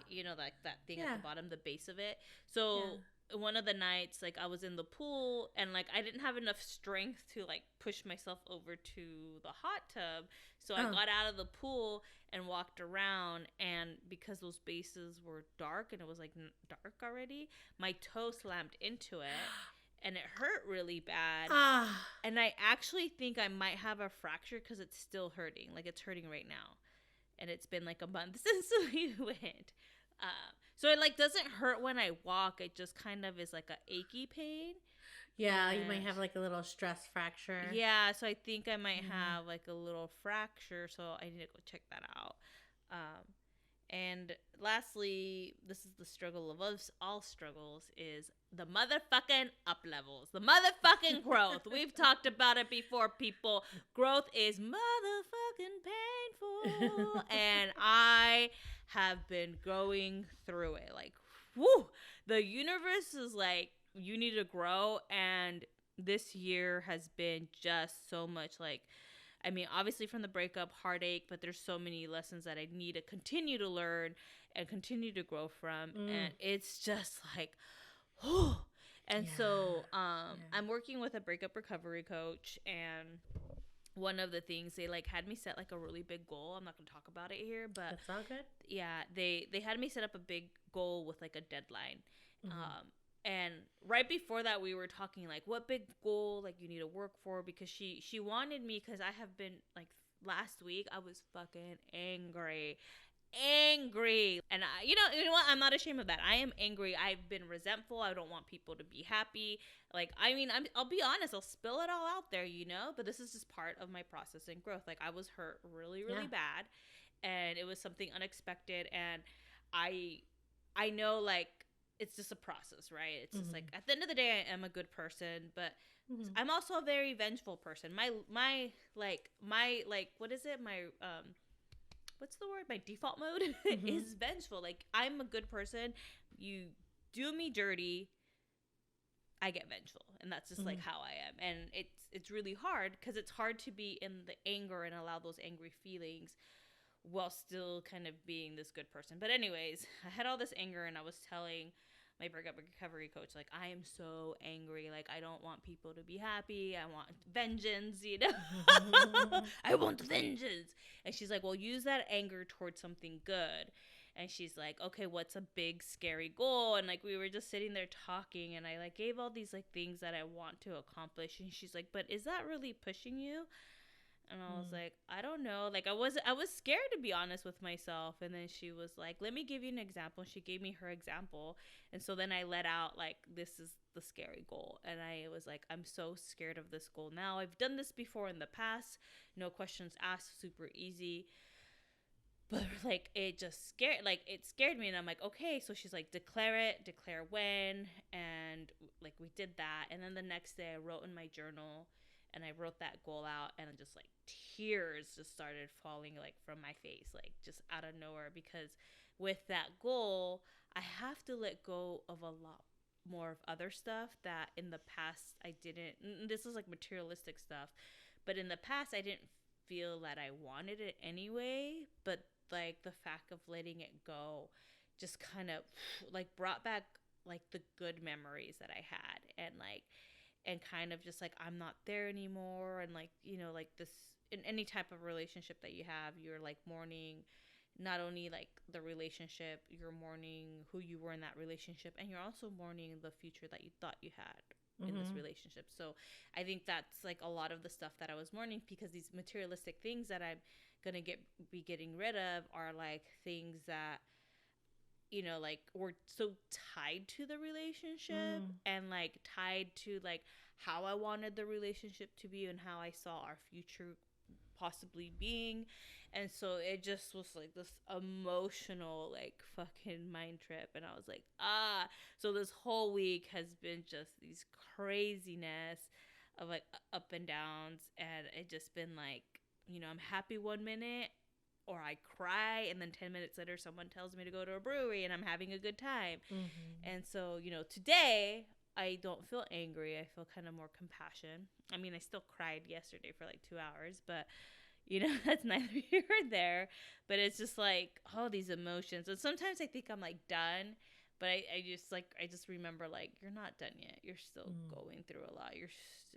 You know, like that thing at the bottom, the base of it. So one of the nights, like I was in the pool, and like I didn't have enough strength to like push myself over to the hot tub, so I got out of the pool and walked around, and because those bases were dark and it was like dark already, my toe slammed into it. And it hurt really bad. And I actually think I might have a fracture because it's still hurting. Like, it's hurting right now. And it's been like a month since we went. So it like doesn't hurt when I walk. It just kind of is like a achy pain. Yeah, you might have like a little stress fracture. Yeah, so I think I might have like a little fracture. So I need to go check that out. And lastly, this is the struggle of all struggles, is the motherfucking up levels, the motherfucking growth. We've talked about it before, people. Growth is motherfucking painful. And I have been going through it. Like, whoo, the universe is like, you need to grow. And this year has been just so much like, I mean, obviously from the breakup, heartache, but there's so many lessons that I need to continue to learn and continue to grow from. And it's just like, whew. And so I'm working with a breakup recovery coach, and one of the things, they like had me set like a really big goal. I'm not going to talk about it here, but that's all good. Yeah, they had me set up a big goal with like a deadline. And right before that, we were talking like, what big goal like you need to work for, because she wanted me, because I have been like, last week I was fucking angry, and you know what, I'm not ashamed of that. I am angry. I've been resentful. I don't want people to be happy. Like, I mean, I'll be honest, I'll spill it all out there, you know, but this is just part of my process and growth. Like, I was hurt really bad, and it was something unexpected, and I know, like, it's just a process, right? It's just like, at the end of the day, I am a good person, but I'm also a very vengeful person. My what is it? My what's the word? My default mode is vengeful. Like, I'm a good person. You do me dirty, I get vengeful, and that's just like how I am. And it's really hard, because it's hard to be in the anger and allow those angry feelings while still kind of being this good person. But anyways, I had all this anger, and I was telling my breakup recovery coach, like, I am so angry. Like, I don't want people to be happy. I want vengeance, you know? I want vengeance. And she's like, well, use that anger towards something good. And she's like, okay, what's a big, scary goal? And, like, we were just sitting there talking, and I, like, gave all these, like, things that I want to accomplish. And she's like, but is that really pushing you? And I was like, I don't know. Like, I was scared, to be honest with myself. And then she was like, let me give you an example. She gave me her example. And so then I let out, like, this is the scary goal. And I was like, I'm so scared of this goal now. I've done this before in the past. No questions asked, super easy. But, like, it scared me. And I'm like, okay. So she's like, declare when. And, like, we did that. And then the next day I wrote in my journal, and I wrote that goal out, and just like tears just started falling like from my face, like just out of nowhere, because with that goal, I have to let go of a lot more of other stuff that in the past I didn't. This is like materialistic stuff, but in the past I didn't feel that I wanted it anyway, but like the fact of letting it go just kind of like brought back like the good memories that I had, and kind of just like I'm not there anymore, and like, you know, like this in any type of relationship that you have, you're like mourning not only like the relationship, you're mourning who you were in that relationship, and you're also mourning the future that you thought you had in this relationship. So I think that's like a lot of the stuff that I was mourning, because these materialistic things that I'm gonna be getting rid of are like things that, you know, like were so tied to the relationship, and like tied to like how I wanted the relationship to be and how I saw our future possibly being. And so it just was like this emotional like fucking mind trip, and I was like, so this whole week has been just these craziness of like up and downs, and it just been like, you know, I'm happy 1 minute, or I cry, and then 10 minutes later someone tells me to go to a brewery and I'm having a good time. And so, you know, today I don't feel angry. I feel kind of more compassion. I mean, I still cried yesterday for like 2 hours, but you know, that's neither here or there. But it's just like, oh, these emotions. And sometimes I think I'm like done, but I just remember like, you're not done yet. You're still going through a lot.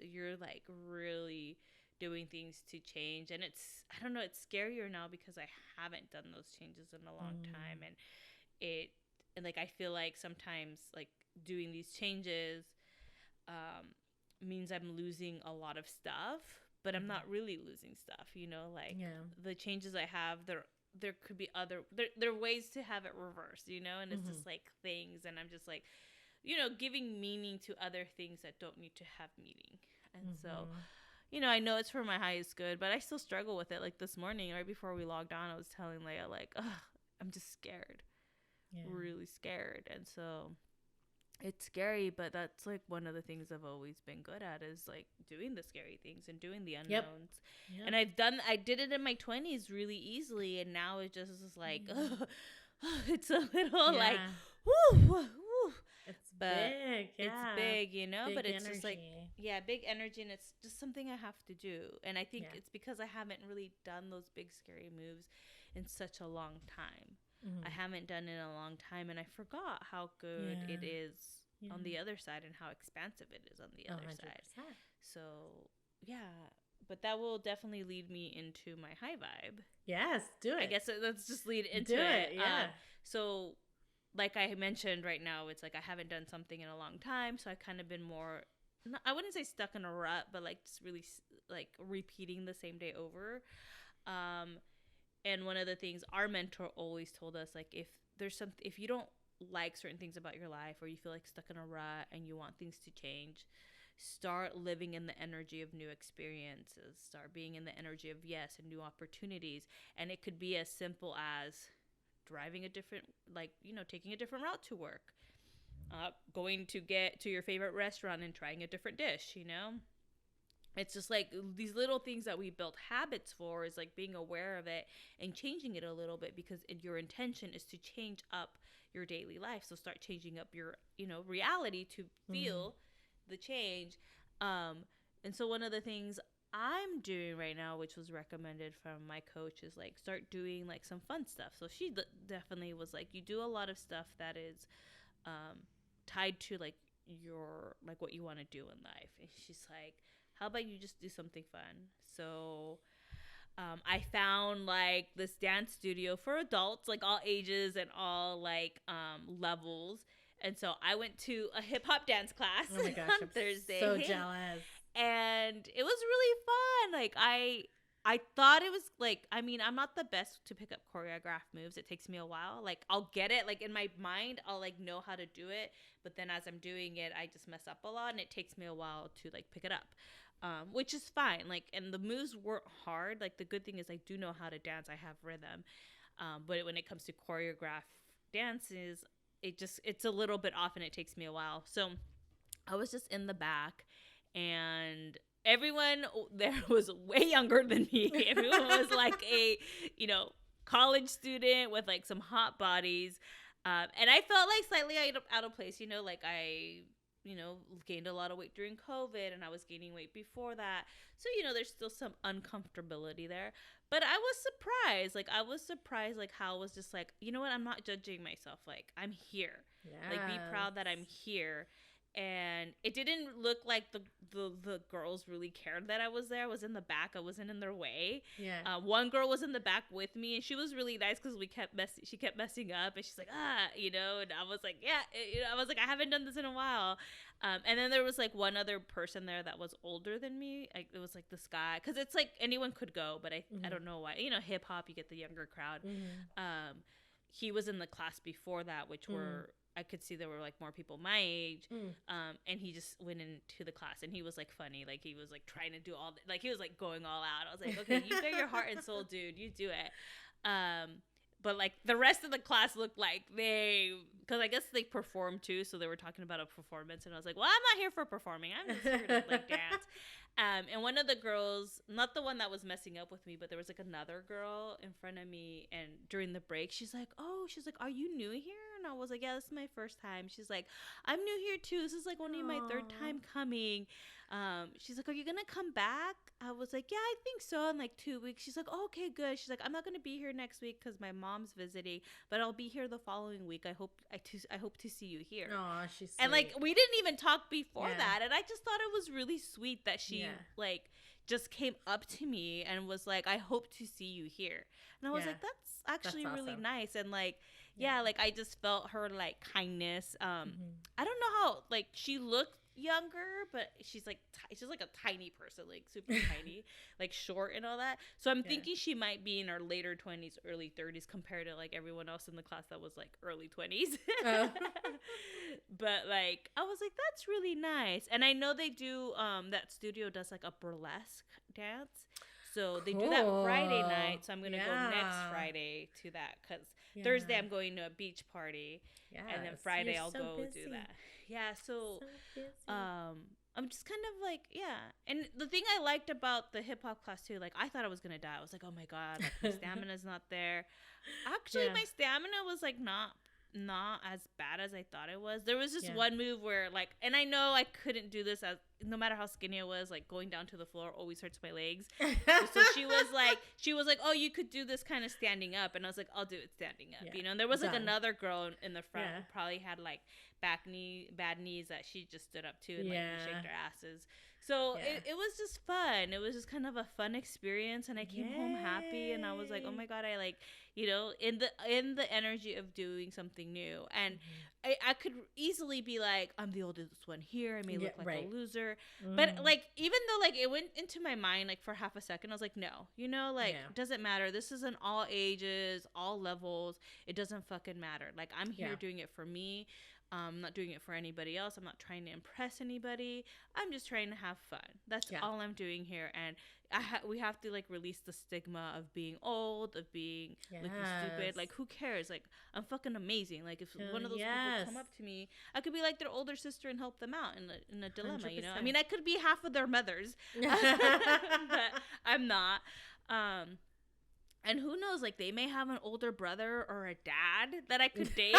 You're like really doing things to change. And it's, I don't know, it's scarier now because I haven't done those changes in a long time. And like, I feel like sometimes like doing these changes means I'm losing a lot of stuff, but I'm not really losing stuff, you know, like the changes I have, there could be there are ways to have it reversed, you know, and it's just like things, and I'm just like, you know, giving meaning to other things that don't need to have meaning. And so, you know, I know it's for my highest good, but I still struggle with it. Like this morning, right before we logged on, I was telling Leia, like, I'm just scared, really scared. And so it's scary, but that's like one of the things I've always been good at, is like doing the scary things and doing the unknowns. And I did it in my 20s really easily, and now it just is like, it's a little like, woo. It's big, it's big, you know, big but it's energy. just like, big energy, and it's just something I have to do. And I think it's because I haven't really done those big scary moves in such a long time. I haven't done it in a long time, and I forgot how good it is on the other side, and how expansive it is on the other 100%. side. So but that will definitely lead me into my high vibe. Yes, do it. I guess let's just lead into it. So like I mentioned, right now it's like I haven't done something in a long time, so I've kind of been more, I wouldn't say stuck in a rut, but like just really like repeating the same day over. And one of the things our mentor always told us, like, if you don't like certain things about your life, or you feel like stuck in a rut and you want things to change, start living in the energy of new experiences. Start being in the energy of yes and new opportunities. And it could be as simple as driving a different, like, you know, taking a different route to work, going to get to your favorite restaurant and trying a different dish, you know. It's just like these little things that we built habits for, is like being aware of it and changing it a little bit, because your intention is to change up your daily life. So start changing up your, you know, reality to feel the change. And so one of the things I'm doing right now, which was recommended from my coach, is like start doing like some fun stuff. So she definitely was like, you do a lot of stuff that is tied to like your, like what you want to do in life. And she's like, how about you just do something fun? So I found like this dance studio for adults, like all ages and all like levels. And so I went to a hip hop dance class Oh my gosh, on I'm Thursday. so jealous. And it was really fun. Like I thought it was like, I mean, I'm not the best to pick up choreographed moves. It takes me a while. Like I'll get it, like in my mind, I'll like know how to do it. But then as I'm doing it, I just mess up a lot, and it takes me a while to like pick it up. Which is fine. Like, and the moves weren't hard. Like the good thing is I do know how to dance. I have rhythm. But when it comes to choreographed dances, it's a little bit off, and it takes me a while. So I was just in the back, and everyone there was way younger than me. Everyone was like a, you know, college student with like some hot bodies. And I felt like slightly out of place, you know, like I gained a lot of weight during COVID, and I was gaining weight before that. So, there's still some uncomfortability there. But I was surprised. Like, how I was just like, you know what? I'm not judging myself. Like, I'm here. Yeah. Like, be proud that I'm here. And it didn't look like the girls really cared that I was there. I was in the back. I wasn't in their way. Yeah. One girl was in the back with me, and she was really nice because she kept messing up, and she's like, and I was like, yeah, I was like, I haven't done this in a while. And then there was like one other person there that was older than me. It was like this guy, because it's like anyone could go, but I don't know why. Hip hop, you get the younger crowd. He was in the class before that, which were, I could see there were like more people my age, and he just went into the class, and he was like funny, like he was like trying to do like he was like going all out. I was like, okay, you got your heart and soul, dude, you do it. But like the rest of the class looked like because I guess they performed too, so they were talking about a performance, and I was like, well, I'm not here for performing, I'm just here to like dance. And one of the girls, not the one that was messing up with me, but there was like another girl in front of me, and during the break, she's like, are you new here? And I was like, yeah, this is my first time. She's like, I'm new here too. This is like only my third time coming. She's like, are you gonna come back? I was like, yeah, I think so, in like 2 weeks. She's like, oh, okay, good. She's like, I'm not gonna be here next week because my mom's visiting, but I'll be here the following week. I hope to see you here. Oh, she's sweet. And like we didn't even talk before that, and I just thought it was really sweet that she like just came up to me and was like, I hope to see you here. And I was like, that's actually really nice. And like, like I just felt her like kindness. I don't know how, like, she looked younger, but she's like a tiny person, like super tiny, like short and all that. So I'm thinking she might be in her later 20s, early 30s compared to like everyone else in the class that was like early 20s. But like I was like, that's really nice. And I know they do that studio does like a burlesque dance. So they do that Friday night. So I'm going to go next Friday to that because Thursday I'm going to a beach party. And then Friday I'll go do that. Yeah. So I'm just kind of like, And the thing I liked about the hip hop class too, like I thought I was going to die. I was like, oh my God, like, my stamina's not there. Actually, my stamina was like not as bad as I thought it was. There was just one move where like, and I know I couldn't do this as no matter how skinny I was, like going down to the floor always hurts my legs. So she was like, oh, you could do this kind of standing up, and I was like, I'll do it standing up, And there was like another girl in the front who probably had like bad knees that she just stood up to and like we shaked our asses. So it was just fun. It was just kind of a fun experience, and I came home happy, and I was like, oh my God, I like, in the energy of doing something new. And I could easily be like, I'm the oldest one here, I may look like a loser, but like even though like it went into my mind like for half a second, I was like, no, doesn't matter, this is an all ages, all levels, it doesn't fucking matter. Like I'm here doing it for me. I'm not doing it for anybody else. I'm not trying to impress anybody. I'm just trying to have fun. That's all I'm doing here. And we have to like release the stigma of being old, of being looking stupid. Like who cares? Like I'm fucking amazing. Like if one of those people come up to me, I could be like their older sister and help them out in a dilemma. 100%. I mean, I could be half of their mothers, but I'm not. And who knows? Like they may have an older brother or a dad that I could date.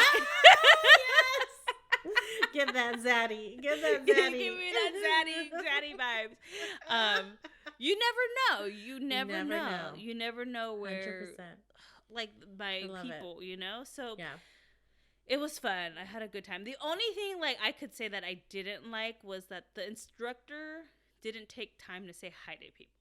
Give that zaddy. Give me that zaddy vibes. You never know. You never know where 100%. Like my people, So it was fun. I had a good time. The only thing like I could say that I didn't like was that the instructor didn't take time to say hi to people.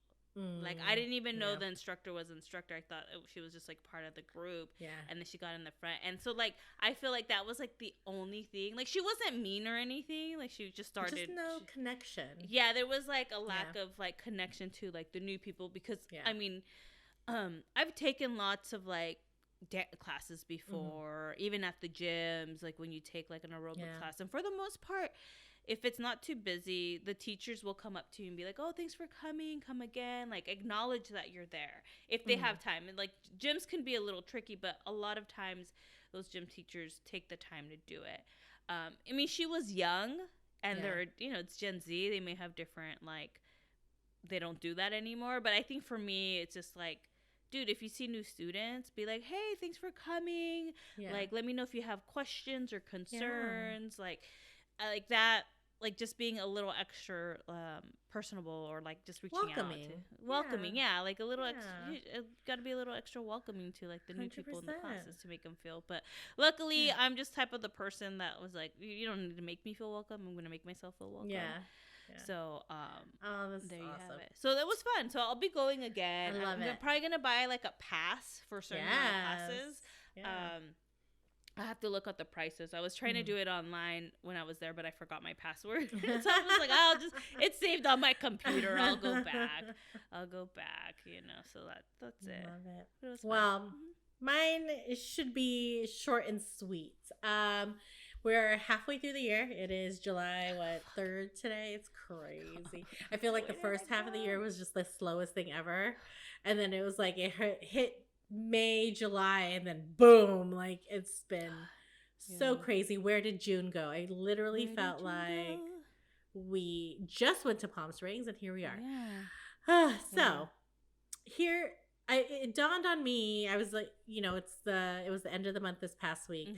Like I didn't even know the instructor was an instructor. I thought she was just like part of the group. And then she got in the front, and so like I feel like that was like the only thing. Like she wasn't mean or anything. Like she just started. Just no connection. Yeah, there was like a lack of like connection to like the new people because I mean, I've taken lots of like classes before, even at the gyms. Like when you take like an aerobic class, and for the most part, if it's not too busy, the teachers will come up to you and be like, oh, thanks for coming. Come again. Like, acknowledge that you're there if they have time. And, like, gyms can be a little tricky, but a lot of times those gym teachers take the time to do it. I mean, she was young, and they're, it's Gen Z. They may have different, like, they don't do that anymore. But I think for me, it's just like, dude, if you see new students, be like, hey, thanks for coming. Like, let me know if you have questions or concerns. Like that. like just being a little extra personable, or like just reaching Welcoming. out to welcoming. Yeah, like a little Yeah. extra. Got to be a little extra welcoming to like the new people in the 100%. classes to make them feel. But luckily, Yeah. I'm just type of the person that was like, you don't need to make me feel welcome. I'm gonna make myself feel welcome. Yeah. So oh, this there is you awesome. have it. So that was fun. So I'll be going again. I love I'm it. probably gonna buy like a pass for certain classes. Yeah. I have to look up the prices. I was trying to do it online when I was there, but I forgot my password. So I was like, it's saved on my computer. I'll go back. So that's it. Love it. It was fun. Well, mine should be short and sweet. We're halfway through the year. It is July 3rd today. It's crazy. I feel like the first half of the year was just the slowest thing ever, and then it was like it hit May, July, and then boom, like it's been so crazy. Where did June go? I literally felt like we just went to Palm Springs, and here we are. So here it dawned on me. I was like, it was the end of the month this past week,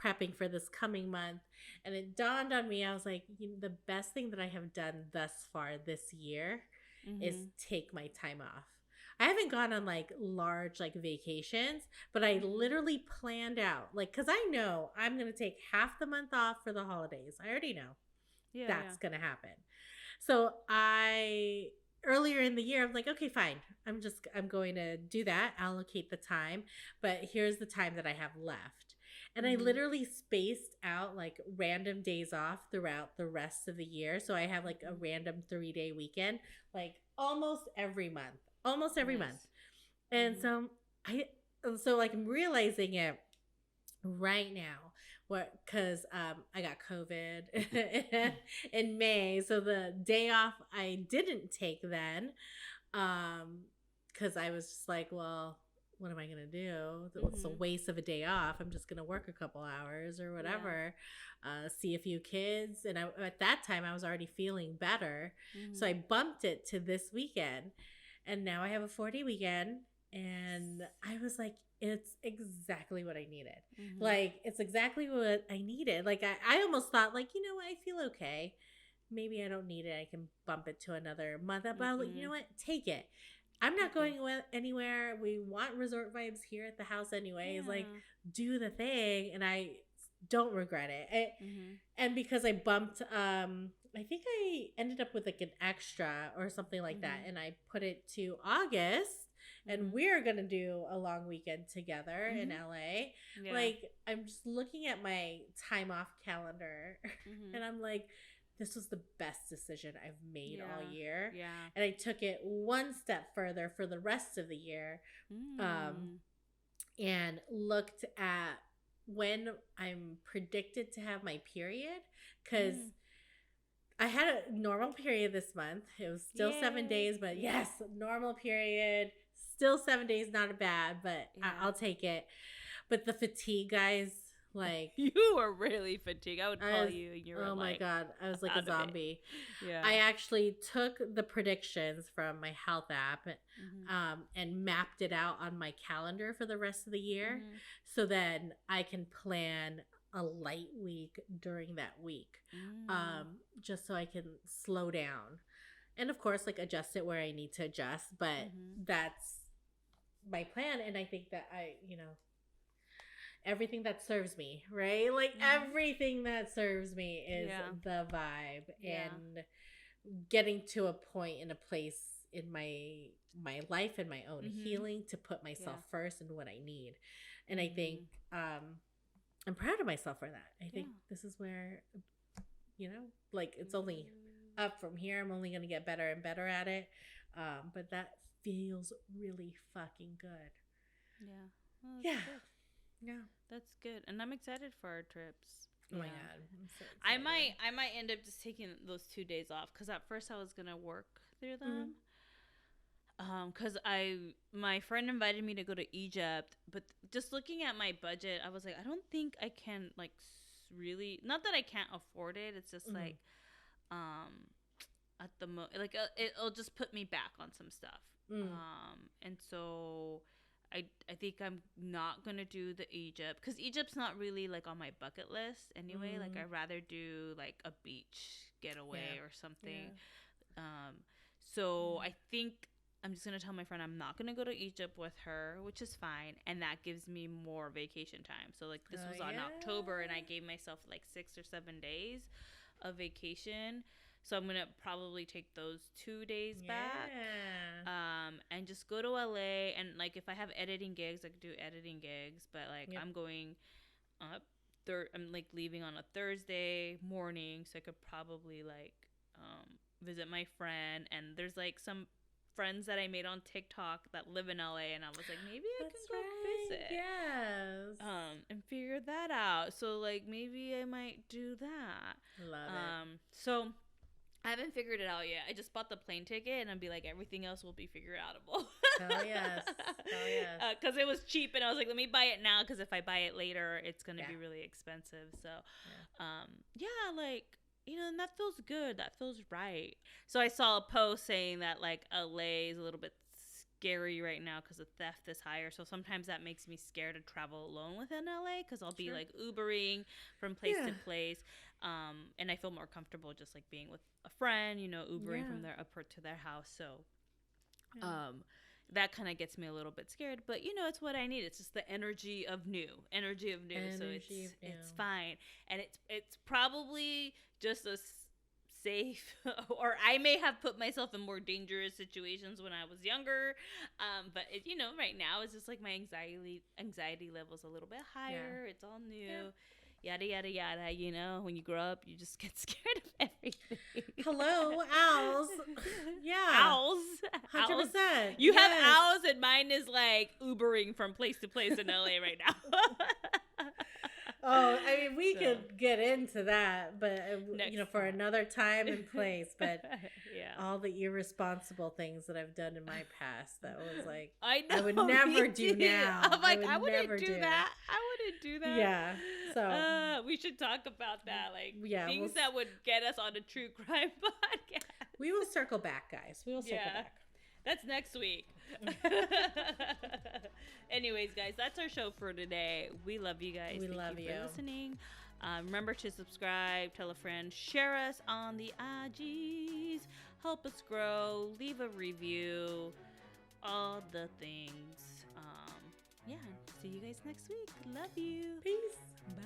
prepping for this coming month, and it dawned on me. I was like, the best thing that I have done thus far this year is take my time off. I haven't gone on like large like vacations, but I literally planned out, like, because I know I'm going to take half the month off for the holidays. I already know that's going to happen. So earlier in the year, I'm like, okay, fine. I'm going to do that, allocate the time, but here's the time that I have left. And I literally spaced out like random days off throughout the rest of the year. So I have like a random 3-day weekend, like almost every month. And so I'm realizing it right now, because I got COVID in May. So the day off I didn't take then, because I was just like, well, what am I going to do? It's a waste of a day off. I'm just going to work a couple hours or whatever, see a few kids. And at that time I was already feeling better. So I bumped it to this weekend. And now I have a 4-day weekend, and I was like, it's exactly what I needed. Like, it's exactly what I needed. Like, I almost thought, like, I feel okay. Maybe I don't need it. I can bump it to another month. But I was like, you know what? Take it. I'm not going anywhere. We want resort vibes here at the house anyways. Like, do the thing. And I don't regret it. And because I bumped, I think I ended up with like an extra or something like that. And I put it to August, and we're going to do a long weekend together in LA. Like, I'm just looking at my time off calendar and I'm like, this was the best decision I've made all year. And I took it one step further for the rest of the year, and looked at when I'm predicted to have my period, because I had a normal period this month. It was still 7 days, but yes, normal period. Still 7 days, not bad, but I'll take it. But the fatigue, guys, like... You were really fatigued. I would call you, and you were my God. I was like a zombie. Yeah. I actually took the predictions from my health app and mapped it out on my calendar for the rest of the year, so then I can plan a light week during that week, just so I can slow down, and of course like adjust it where I need to adjust, but that's my plan. And I think that everything that serves me, right? Like everything that serves me is the vibe, and getting to a point in a place in my life and my own healing to put myself first and what I need. And I think I'm proud of myself for that. I think this is where, like, it's only up from here. I'm only going to get better and better at it. But that feels really fucking good. Yeah. Well, yeah. Good. Yeah. That's good. And I'm excited for our trips. Oh my God. I'm so I might end up just taking those 2 days off, because at first I was going to work through them. Because my friend invited me to go to Egypt, but just looking at my budget, I was like, I don't think I can, like, really, not that I can't afford it. It's just like, at the it'll just put me back on some stuff. And so I think I'm not gonna do the Egypt, because Egypt's not really like on my bucket list anyway. Like I'd rather do like a beach getaway or something. So I think I'm just gonna tell my friend I'm not gonna go to Egypt with her, which is fine, and that gives me more vacation time. So like this was on October, and I gave myself like 6 or 7 days of vacation. So I'm gonna probably take those 2 days back, and just go to LA. And like if I have editing gigs, I could do editing gigs. But like I'm going up. I'm like leaving on a Thursday morning, so I could probably like visit my friend. And there's like some friends that I made on TikTok that live in LA, and I was like, maybe I can go visit. Yes. And figure that out. So like maybe I might do that. Love it. So I haven't figured it out yet. I just bought the plane ticket, and I'd be like, everything else will be figure outable. Hell yes. Hell yes. Because it was cheap, and I was like, let me buy it now, because if I buy it later, it's going to be really expensive. So, like, you know, and that feels good. That feels right. So I saw a post saying that, like, LA is a little bit scary right now because the theft is higher. So sometimes that makes me scared to travel alone within LA, because I'll be, like, Ubering from place to place. And I feel more comfortable just like being with a friend, you know, Ubering from their up to their house. So, that kind of gets me a little bit scared, but you know, it's what I need. It's just the energy of new. So it's fine. And it's probably just a safe, or I may have put myself in more dangerous situations when I was younger. But it, you know, right now it's just like my anxiety level's a little bit higher. It's all new. Yada, yada, yada. You know, when you grow up, you just get scared of everything. Hello, owls. Yeah. Owls. 100%. You have owls, and mine is like Ubering from place to place in LA right now. Oh, I mean, we could get into that, but you know, for another time and place. But all the irresponsible things that I've done in my past, that was like, I would never do now. I'm like, I wouldn't do that. I wouldn't do that. Yeah. So we should talk about that, like things that would get us on a true crime podcast. We will circle back, guys. We will circle back. That's next week. Anyways, guys, that's our show for today. We love you guys. Thank you for listening. Remember to subscribe, tell a friend, share us on the IGs, help us grow, leave a review, all the things. See you guys next week. Love you. Peace. Bye.